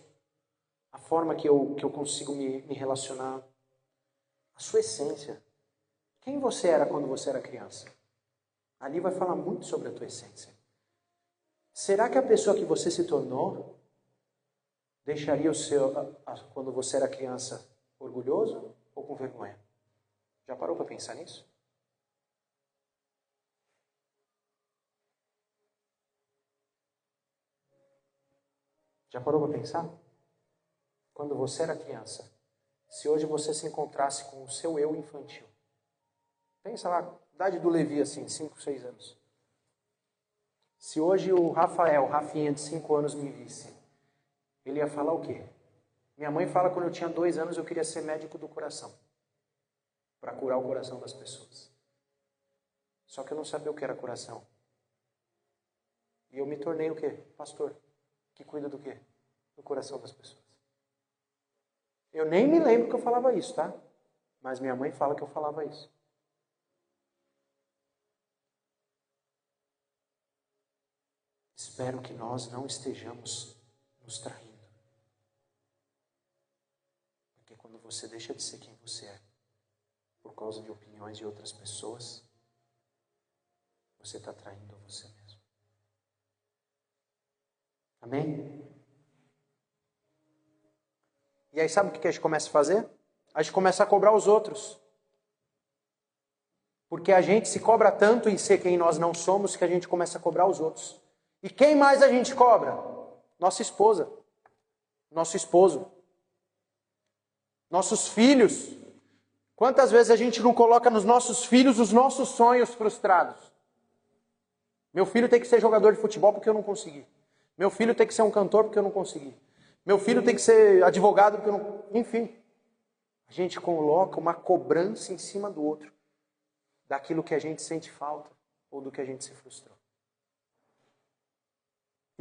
a forma que eu consigo me relacionar, a sua essência. Quem você era quando você era criança? Ali vai falar muito sobre a tua essência. Será que a pessoa que você se tornou deixaria quando você era criança, orgulhoso ou com vergonha? Já parou para pensar nisso? Já parou para pensar? Quando você era criança, se hoje você se encontrasse com o seu eu infantil, pensa lá, idade do Levi assim, 5, 6 anos. Se hoje o Rafinha de 5 anos me visse, ele ia falar o quê? Minha mãe fala que quando eu tinha 2 anos eu queria ser médico do coração. Para curar o coração das pessoas. Só que eu não sabia o que era coração. E eu me tornei o quê? Pastor. Que cuida do quê? Do coração das pessoas. Eu nem me lembro que eu falava isso, tá? Mas minha mãe fala que eu falava isso. Espero que nós não estejamos nos traindo. Porque quando você deixa de ser quem você é, por causa de opiniões de outras pessoas, você está traindo você mesmo. Amém? E aí sabe o que a gente começa a fazer? A gente começa a cobrar os outros. Porque a gente se cobra tanto em ser quem nós não somos que a gente começa a cobrar os outros. E quem mais a gente cobra? Nossa esposa, nosso esposo, nossos filhos. Quantas vezes a gente não coloca nos nossos filhos os nossos sonhos frustrados? Meu filho tem que ser jogador de futebol porque eu não consegui. Meu filho tem que ser um cantor porque eu não consegui. Meu filho tem que ser advogado porque eu não... Enfim, a gente coloca uma cobrança em cima do outro. Daquilo que a gente sente falta ou do que a gente se frustrou.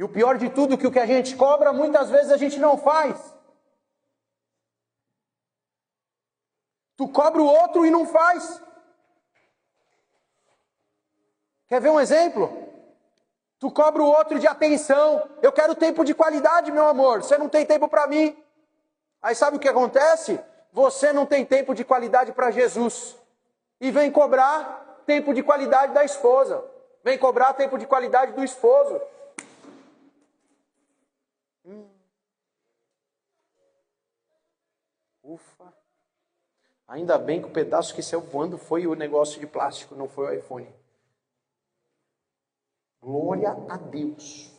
E o pior de tudo é que o que a gente cobra, muitas vezes a gente não faz. Tu cobra o outro e não faz. Quer ver um exemplo? Tu cobra o outro de atenção. Eu quero tempo de qualidade, meu amor. Você não tem tempo para mim. Aí sabe o que acontece? Você não tem tempo de qualidade para Jesus. E vem cobrar tempo de qualidade da esposa. Vem cobrar tempo de qualidade do esposo. Ufa. Ainda bem que o pedaço que saiu voando foi o negócio de plástico, não foi o iPhone. Glória a Deus.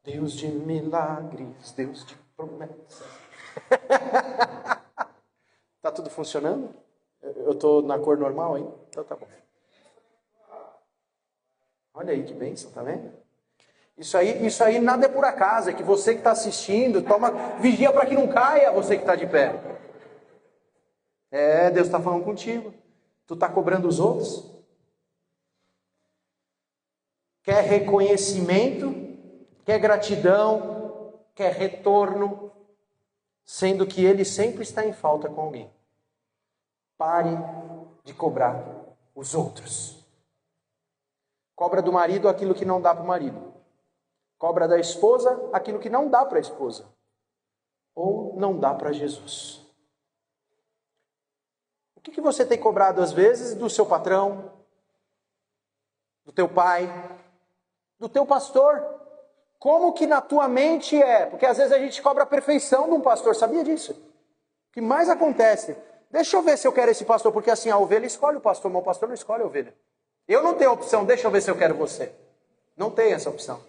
Deus de milagres, Deus de promessas. Tá tudo funcionando? Eu tô na cor normal aí? Então tá bom. Olha aí que bênção, tá vendo? Isso aí nada é por acaso, é que você que está assistindo, vigia para que não caia você que está de pé. Deus está falando contigo. Tu está cobrando os outros? Quer reconhecimento? Quer gratidão? Quer retorno? Sendo que ele sempre está em falta com alguém. Pare de cobrar os outros. Cobra do marido aquilo que não dá para o marido. Cobra da esposa aquilo que não dá para a esposa. Ou não dá para Jesus. O que você tem cobrado às vezes do seu patrão, do teu pai, do teu pastor? Como que na tua mente é? Porque às vezes a gente cobra a perfeição de um pastor, sabia disso? O que mais acontece? Deixa eu ver se eu quero esse pastor, porque assim, a ovelha escolhe o pastor, mas o pastor não escolhe a ovelha. Eu não tenho opção, deixa eu ver se eu quero você. Não tem essa opção.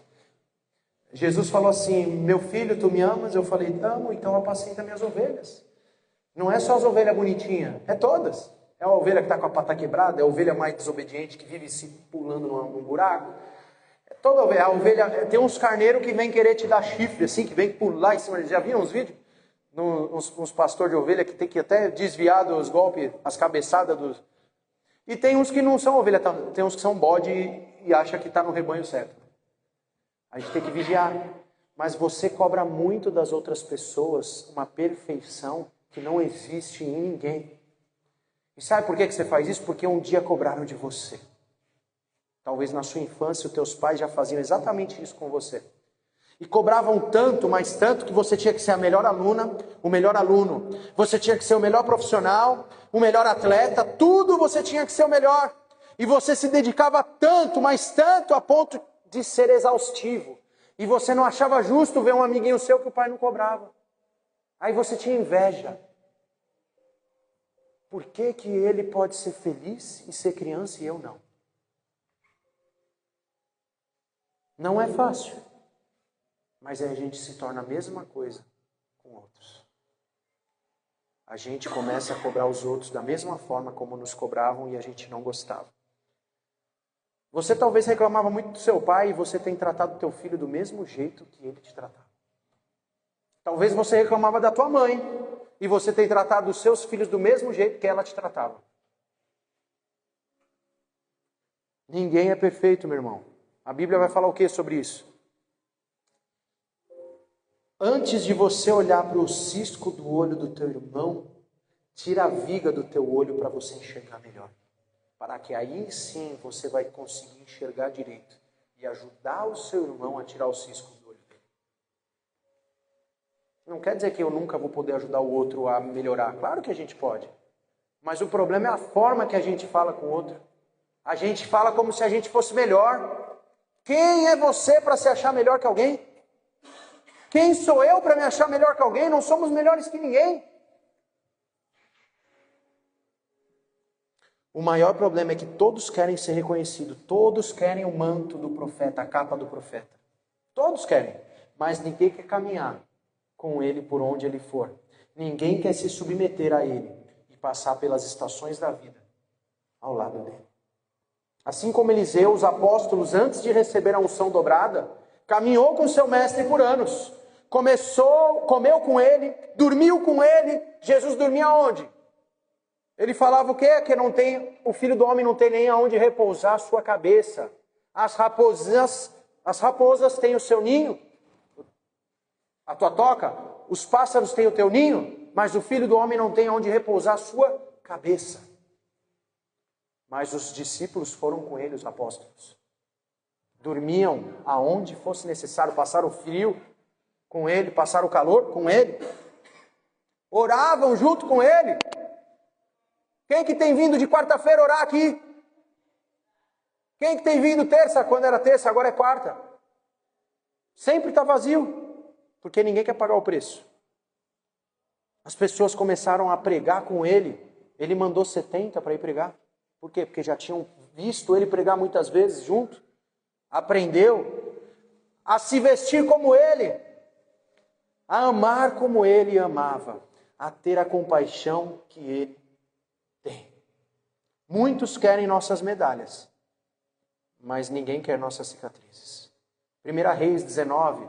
Jesus falou assim, meu filho, tu me amas? Eu falei, amo, então apacenta minhas ovelhas. Não é só as ovelhas bonitinhas, é todas. É a ovelha que está com a pata quebrada, é a ovelha mais desobediente que vive se pulando num buraco. É toda ovelha. A ovelha, tem uns carneiros que vêm querer te dar chifre, assim, que vem pular em cima. Já viram uns vídeos? Uns pastores de ovelha que tem que até desviar dos golpes, as cabeçadas dos... E tem uns que não são ovelha, tem uns que são bode e acha que está no rebanho certo. A gente tem que vigiar. Mas você cobra muito das outras pessoas uma perfeição que não existe em ninguém. E sabe por que você faz isso? Porque um dia cobraram de você. Talvez na sua infância os teus pais já faziam exatamente isso com você. E cobravam tanto, mas tanto, que você tinha que ser a melhor aluna, o melhor aluno. Você tinha que ser o melhor profissional, o melhor atleta, tudo você tinha que ser o melhor. E você se dedicava tanto, mas tanto, a ponto de ser exaustivo. E você não achava justo ver um amiguinho seu que o pai não cobrava. Aí você tinha inveja. Por que que ele pode ser feliz e ser criança e eu não? Não é fácil. Mas aí a gente se torna a mesma coisa com outros. A gente começa a cobrar os outros da mesma forma como nos cobravam e a gente não gostava. Você talvez reclamava muito do seu pai e você tem tratado o teu filho do mesmo jeito que ele te tratava. Talvez você reclamava da tua mãe e você tem tratado os seus filhos do mesmo jeito que ela te tratava. Ninguém é perfeito, meu irmão. A Bíblia vai falar o que sobre isso? Antes de você olhar para o cisco do olho do teu irmão, tira a viga do teu olho para você enxergar melhor. Para que aí sim você vai conseguir enxergar direito e ajudar o seu irmão a tirar o cisco do olho dele. Não quer dizer que eu nunca vou poder ajudar o outro a melhorar. Claro que a gente pode. Mas o problema é a forma que a gente fala com o outro. A gente fala como se a gente fosse melhor. Quem é você para se achar melhor que alguém? Quem sou eu para me achar melhor que alguém? Não somos melhores que ninguém. O maior problema é que todos querem ser reconhecidos. Todos querem o manto do profeta, a capa do profeta. Todos querem. Mas ninguém quer caminhar com ele por onde ele for. Ninguém quer se submeter a ele e passar pelas estações da vida ao lado dele. Assim como Eliseu, os apóstolos, antes de receber a unção dobrada, caminhou com seu mestre por anos. Comeu com ele, dormiu com ele. Jesus dormia onde? Ele falava o quê? Que não tem, o Filho do Homem não tem nem aonde repousar a sua cabeça. As raposas têm o seu ninho, a tua toca. Os pássaros têm o teu ninho, mas o Filho do Homem não tem aonde repousar a sua cabeça. Mas os discípulos foram com ele, os apóstolos. Dormiam aonde fosse necessário, passaram o frio com ele, passaram o calor com ele. Oravam junto com ele. Quem que tem vindo de quarta-feira orar aqui? Quem que tem vindo terça, quando era terça, agora é quarta? Sempre está vazio, porque ninguém quer pagar o preço. As pessoas começaram a pregar com ele. Ele mandou 70 para ir pregar. Por quê? Porque já tinham visto ele pregar muitas vezes junto. Aprendeu a se vestir como ele, a amar como ele amava, a ter a compaixão que ele tem. Muitos querem nossas medalhas, mas ninguém quer nossas cicatrizes. 1 Reis 19,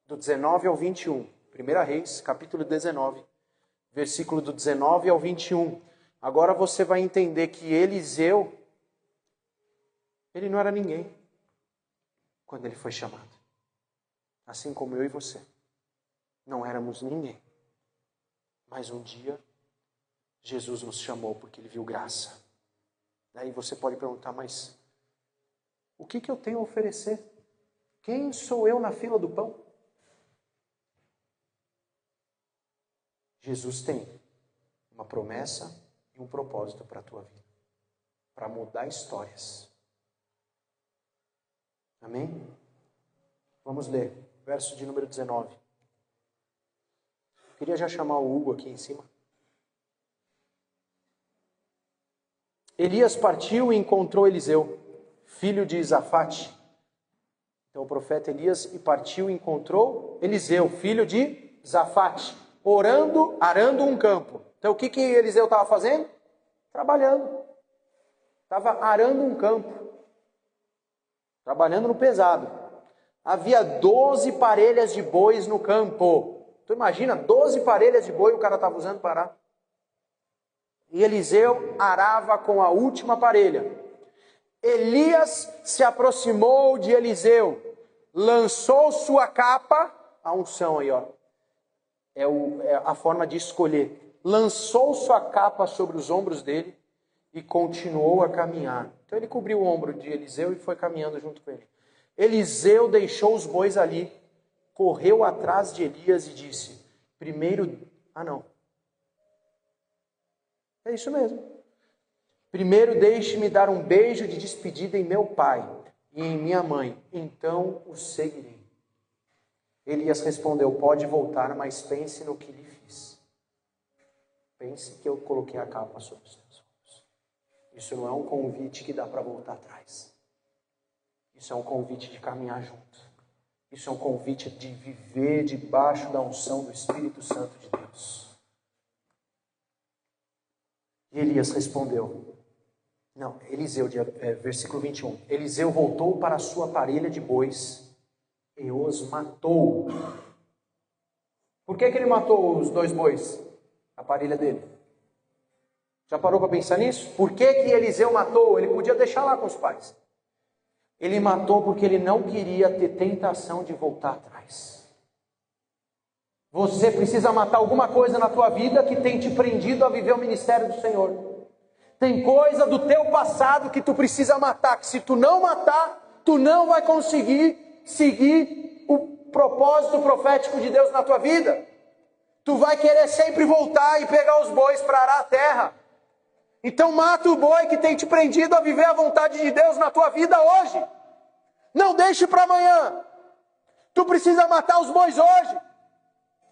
do 19 ao 21. 1 Reis, capítulo 19, versículo do 19 ao 21. Agora você vai entender que Eliseu, ele não era ninguém quando ele foi chamado. Assim como eu e você. Não éramos ninguém. Mas um dia, Jesus nos chamou porque ele viu graça. Daí você pode perguntar, mas o que eu tenho a oferecer? Quem sou eu na fila do pão? Jesus tem uma promessa e um propósito para a tua vida. Para mudar histórias. Amém? Vamos ler, verso de número 19. Queria já chamar o Hugo aqui em cima. Elias partiu e encontrou Eliseu, filho de Zafate. Então o profeta Elias partiu e encontrou Eliseu, filho de Zafate, arando um campo. Então o que Eliseu estava fazendo? Trabalhando. Estava arando um campo. Trabalhando no pesado. Havia 12 parelhas de bois no campo. Tu imagina, 12 parelhas de boi o cara estava usando para arar. E Eliseu arava com a última parelha. Elias se aproximou de Eliseu, lançou sua capa, a unção aí, ó. É a forma de escolher. Lançou sua capa sobre os ombros dele e continuou a caminhar. Então ele cobriu o ombro de Eliseu e foi caminhando junto com ele. Eliseu deixou os bois ali, correu atrás de Elias e disse, é isso mesmo. Primeiro deixe-me dar um beijo de despedida em meu pai e em minha mãe, então o seguirei. Elias respondeu, pode voltar, mas pense no que lhe fiz. Pense que eu coloquei a capa sobre os teus ombros. Isso não é um convite que dá para voltar atrás. Isso é um convite de caminhar junto. Isso é um convite de viver debaixo da unção do Espírito Santo de Deus. E Elias respondeu. Eliseu, versículo 21. Eliseu voltou para a sua parelha de bois e os matou. Por que ele matou os 2 bois? A parelha dele. Já parou para pensar nisso? Por que Eliseu matou? Ele podia deixar lá com os pais. Ele matou porque ele não queria ter tentação de voltar atrás. Você precisa matar alguma coisa na tua vida que tem te prendido a viver o ministério do Senhor. Tem coisa do teu passado que tu precisa matar, que se tu não matar, tu não vai conseguir seguir o propósito profético de Deus na tua vida. Tu vai querer sempre voltar e pegar os bois para arar a terra. Então mata o boi que tem te prendido a viver a vontade de Deus na tua vida hoje. Não deixe para amanhã. Tu precisa matar os bois hoje.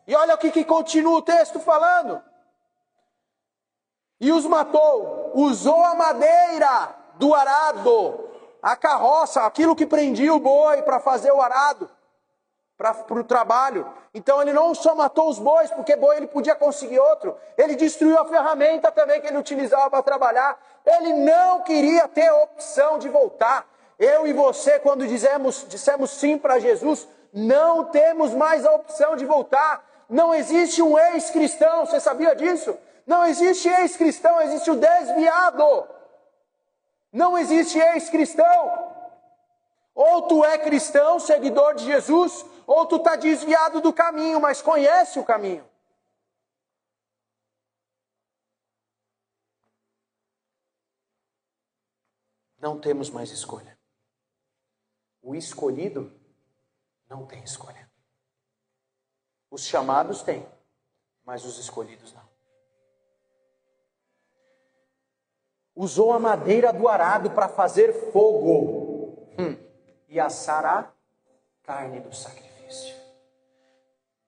E olha o que continua o texto falando. E os matou, usou a madeira do arado, a carroça, aquilo que prendia o boi para fazer o arado, para o trabalho. Então ele não só matou os bois, porque boi ele podia conseguir outro. Ele destruiu a ferramenta também que ele utilizava para trabalhar. Ele não queria ter a opção de voltar. Eu e você, quando dissemos sim para Jesus, não temos mais a opção de voltar. Não existe um ex-cristão, você sabia disso? Não existe ex-cristão, existe o desviado. Não existe ex-cristão. Ou tu é cristão, seguidor de Jesus, ou tu está desviado do caminho, mas conhece o caminho. Não temos mais escolha. O escolhido não tem escolha. Os chamados têm, mas os escolhidos não. Usou a madeira do arado para fazer fogo e assar a carne do sacrifício.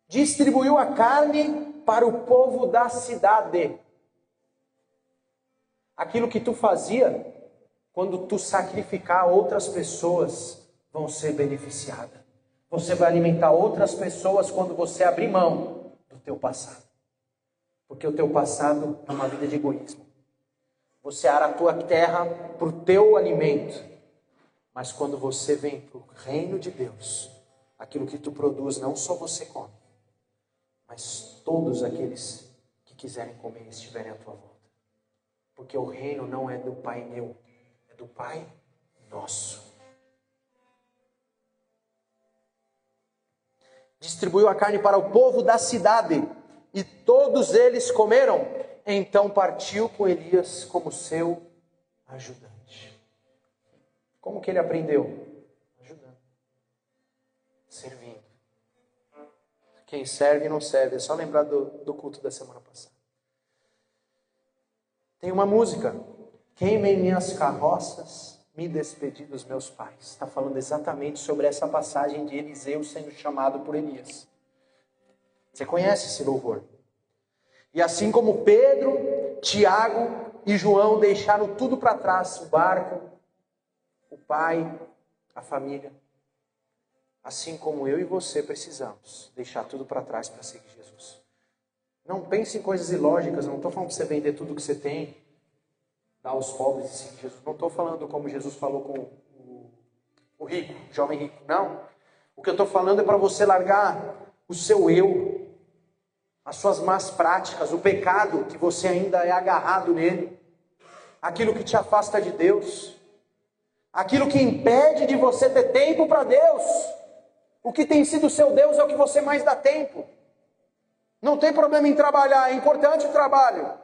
Distribuiu a carne para o povo da cidade. Aquilo que tu fazia, quando tu sacrificar outras pessoas, vão ser beneficiadas. Você vai alimentar outras pessoas quando você abrir mão do teu passado. Porque o teu passado é uma vida de egoísmo. Você ara a tua terra para o teu alimento. Mas quando você vem para o reino de Deus, aquilo que tu produz, não só você come, mas todos aqueles que quiserem comer estiverem à tua volta. Porque o reino não é do Pai meu, é do Pai nosso. Distribuiu a carne para o povo da cidade, e todos eles comeram. Então partiu com Elias como seu ajudante. Como que ele aprendeu? Ajudando. Servindo. Quem serve não serve. É só lembrar do culto da semana passada. Tem uma música. Queimem minhas carroças, me despedi dos meus pais. Está falando exatamente sobre essa passagem de Eliseu sendo chamado por Elias. Você conhece esse louvor? E assim como Pedro, Tiago e João deixaram tudo para trás, o barco, o pai, a família, assim como eu e você precisamos deixar tudo para trás para seguir Jesus. Não pense em coisas ilógicas, não estou falando para você vender tudo que você tem, dar aos pobres e seguir Jesus. Não estou falando como Jesus falou com o rico, o jovem rico, não. O que eu estou falando é para você largar o seu eu, as suas más práticas, o pecado que você ainda é agarrado nele, aquilo que te afasta de Deus, aquilo que impede de você ter tempo para Deus. O que tem sido seu Deus é o que você mais dá tempo. Não tem problema em trabalhar, é importante o trabalho.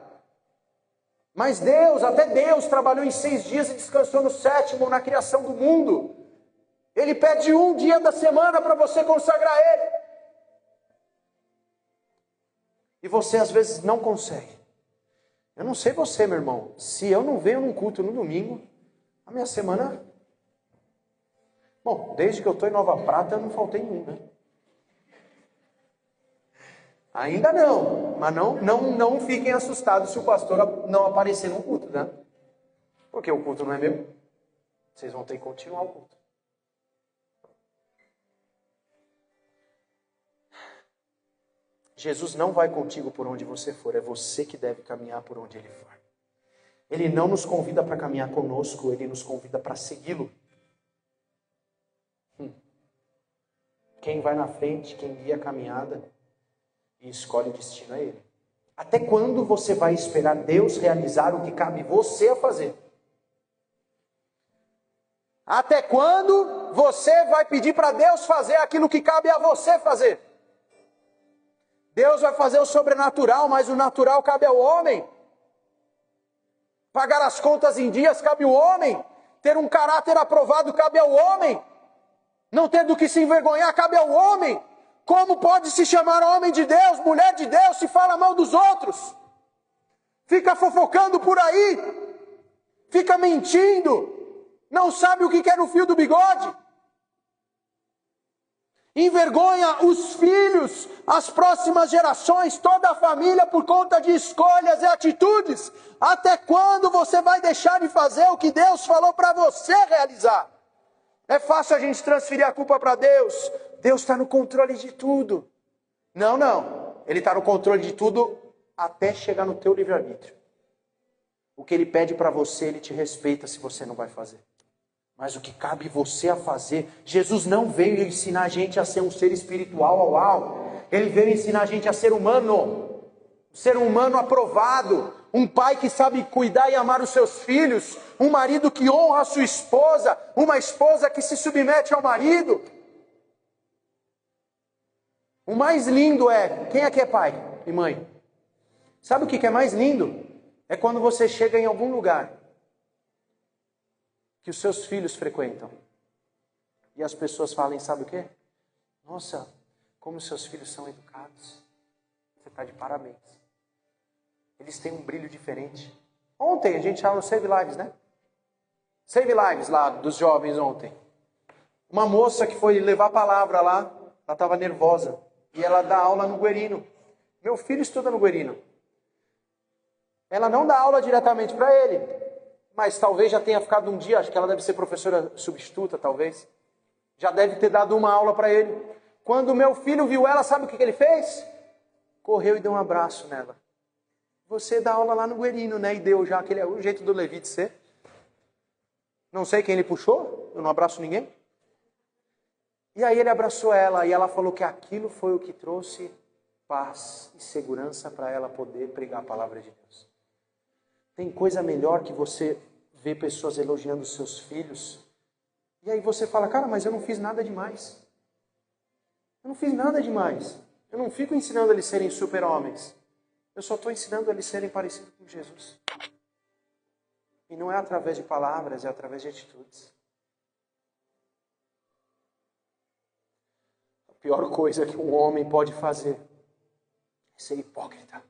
Mas Deus, até Deus trabalhou em 6 dias e descansou no 7º na criação do mundo. Ele pede um dia da semana para você consagrar Ele. E você às vezes não consegue. Eu não sei você, meu irmão. Se eu não venho num culto no domingo, a minha semana... Bom, desde que eu estou em Nova Prata, eu não faltei nenhum, né? Ainda não. Mas não fiquem assustados se o pastor não aparecer no culto, né? Porque o culto não é meu. Vocês vão ter que continuar o culto. Jesus não vai contigo por onde você for, é você que deve caminhar por onde Ele for. Ele não nos convida para caminhar conosco, Ele nos convida para segui-lo. Quem vai na frente, quem guia a caminhada e escolhe o destino é Ele. Até quando você vai esperar Deus realizar o que cabe você a fazer? Até quando você vai pedir para Deus fazer aquilo que cabe a você fazer? Deus vai fazer o sobrenatural, mas o natural cabe ao homem. Pagar as contas em dias cabe ao homem. Ter um caráter aprovado cabe ao homem. Não ter do que se envergonhar cabe ao homem. Como pode se chamar homem de Deus, mulher de Deus, se fala mal dos outros? Fica fofocando por aí. Fica mentindo. Não sabe o que quer no fio do bigode. Envergonha os filhos, as próximas gerações, toda a família por conta de escolhas e atitudes. Até quando você vai deixar de fazer o que Deus falou para você realizar? É fácil a gente transferir a culpa para Deus. Deus está no controle de tudo. Não. Ele está no controle de tudo até chegar no teu livre-arbítrio. O que Ele pede para você, Ele te respeita se você não vai fazer. Mas o que cabe você a fazer, Jesus não veio ensinar a gente a ser um ser espiritual, Ele veio ensinar a gente a ser humano. um ser humano aprovado, um pai que sabe cuidar e amar os seus filhos, um marido que honra a sua esposa, uma esposa que se submete ao marido. O mais lindo é, quem aqui é pai e mãe? Sabe o que é mais lindo? É quando você chega em algum lugar que os seus filhos frequentam. E as pessoas falam, sabe o quê? Nossa, como seus filhos são educados. Você está de parabéns. Eles têm um brilho diferente. Ontem a gente estava no Save Lives, né? Save Lives lá dos jovens ontem. Uma moça que foi levar a palavra lá, ela estava nervosa. E ela dá aula no Guerino. Meu filho estuda no Guerino. Ela não dá aula diretamente para ele. Mas talvez já tenha ficado um dia, acho que ela deve ser professora substituta, talvez. Já deve ter dado uma aula para ele. Quando meu filho viu ela, sabe o que ele fez? Correu e deu um abraço nela. Você dá aula lá no Guerino, né? E deu já aquele, o jeito do Levi de ser. Não sei quem ele puxou, eu não abraço ninguém. E aí ele abraçou ela e ela falou que aquilo foi o que trouxe paz e segurança para ela poder pregar a palavra de Deus. Tem coisa melhor que você ver pessoas elogiando os seus filhos. E aí você fala, cara, mas eu não fiz nada demais. Eu não fiz nada demais. Eu não fico ensinando eles a serem super-homens. Eu só estou ensinando eles a serem parecidos com Jesus. E não é através de palavras, é através de atitudes. A pior coisa que um homem pode fazer é ser hipócrita.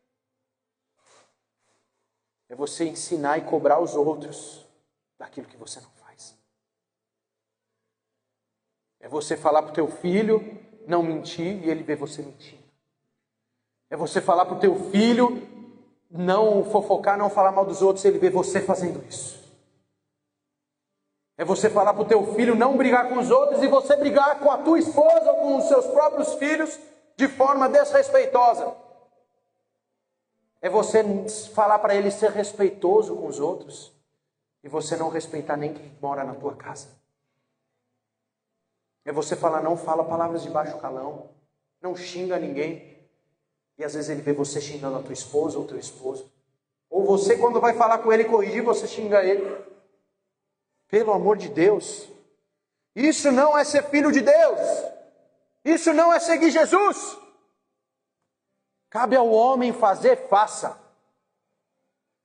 É você ensinar e cobrar os outros daquilo que você não faz. É você falar para o teu filho não mentir e ele ver você mentindo. É você falar para o teu filho não fofocar, não falar mal dos outros e ele ver você fazendo isso. É você falar para o teu filho não brigar com os outros e você brigar com a tua esposa ou com os seus próprios filhos de forma desrespeitosa. É você falar para ele ser respeitoso com os outros e você não respeitar nem quem mora na tua casa. É você falar, não fala palavras de baixo calão, não xinga ninguém. E às vezes ele vê você xingando a tua esposa ou teu esposo. Ou você, quando vai falar com ele e corrigir, você xinga ele. Pelo amor de Deus. Isso não é ser filho de Deus. Isso não é seguir Jesus. Cabe ao homem fazer, faça.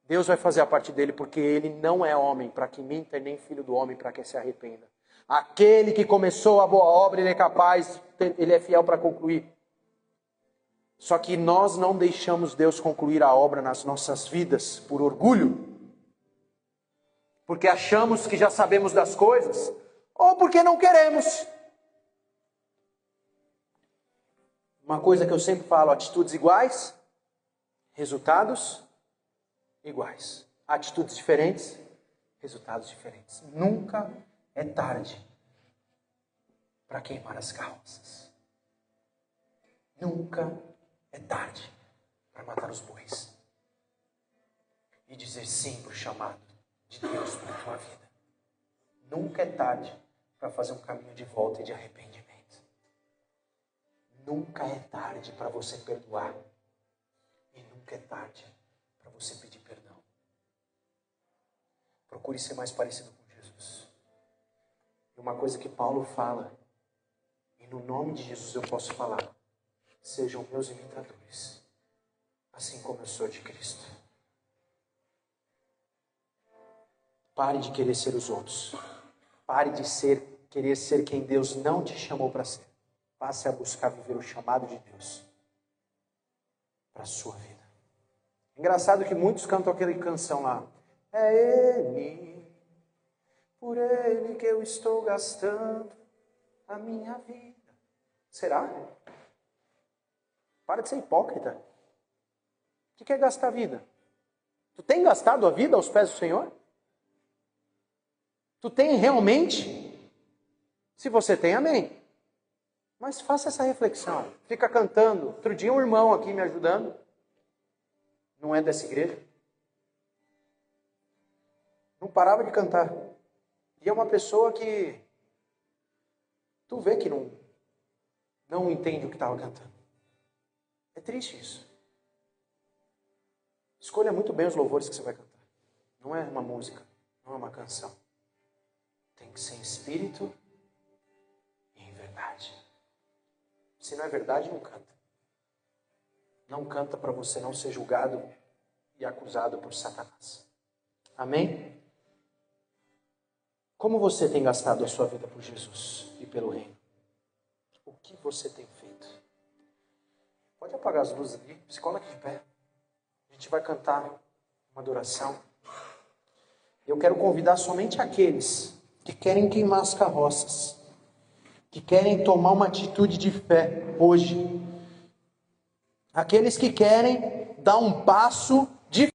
Deus vai fazer a parte dele, porque ele não é homem para que minta, e nem filho do homem para que se arrependa. Aquele que começou a boa obra, ele é capaz, ele é fiel para concluir. Só que nós não deixamos Deus concluir a obra nas nossas vidas por orgulho. Porque achamos que já sabemos das coisas, ou porque não queremos. Uma coisa que eu sempre falo, atitudes iguais, resultados iguais. Atitudes diferentes, resultados diferentes. Nunca é tarde para queimar as carroças. Nunca é tarde para matar os bois. E dizer sim para o chamado de Deus para a tua vida. Nunca é tarde para fazer um caminho de volta e de arrependimento. Nunca é tarde para você perdoar. E nunca é tarde para você pedir perdão. Procure ser mais parecido com Jesus. E uma coisa que Paulo fala, e no nome de Jesus eu posso falar, sejam meus imitadores, assim como eu sou de Cristo. Pare de querer ser os outros. Pare de querer ser quem Deus não te chamou para ser. Passe a buscar viver o chamado de Deus para a sua vida. Engraçado que muitos cantam aquela canção lá. É Ele, por Ele que eu estou gastando a minha vida. Será? Para de ser hipócrita. O que é gastar a vida? Tu tem gastado a vida aos pés do Senhor? Tu tem realmente? Se você tem, amém. Mas faça essa reflexão. Fica cantando. Outro dia um irmão aqui me ajudando. Não é dessa igreja. Não parava de cantar. E é uma pessoa que tu vê que não entende o que estava cantando. É triste isso. Escolha muito bem os louvores que você vai cantar. Não é uma música, não é uma canção. Tem que ser em espírito e em verdade. Se não é verdade, não canta. Não canta para você não ser julgado e acusado por Satanás. Amém? Como você tem gastado a sua vida por Jesus e pelo reino? O que você tem feito? Pode apagar as luzes ali, se cola aqui de pé. A gente vai cantar uma adoração. Eu quero convidar somente aqueles que querem queimar as carroças, que querem tomar uma atitude de fé hoje. Aqueles que querem dar um passo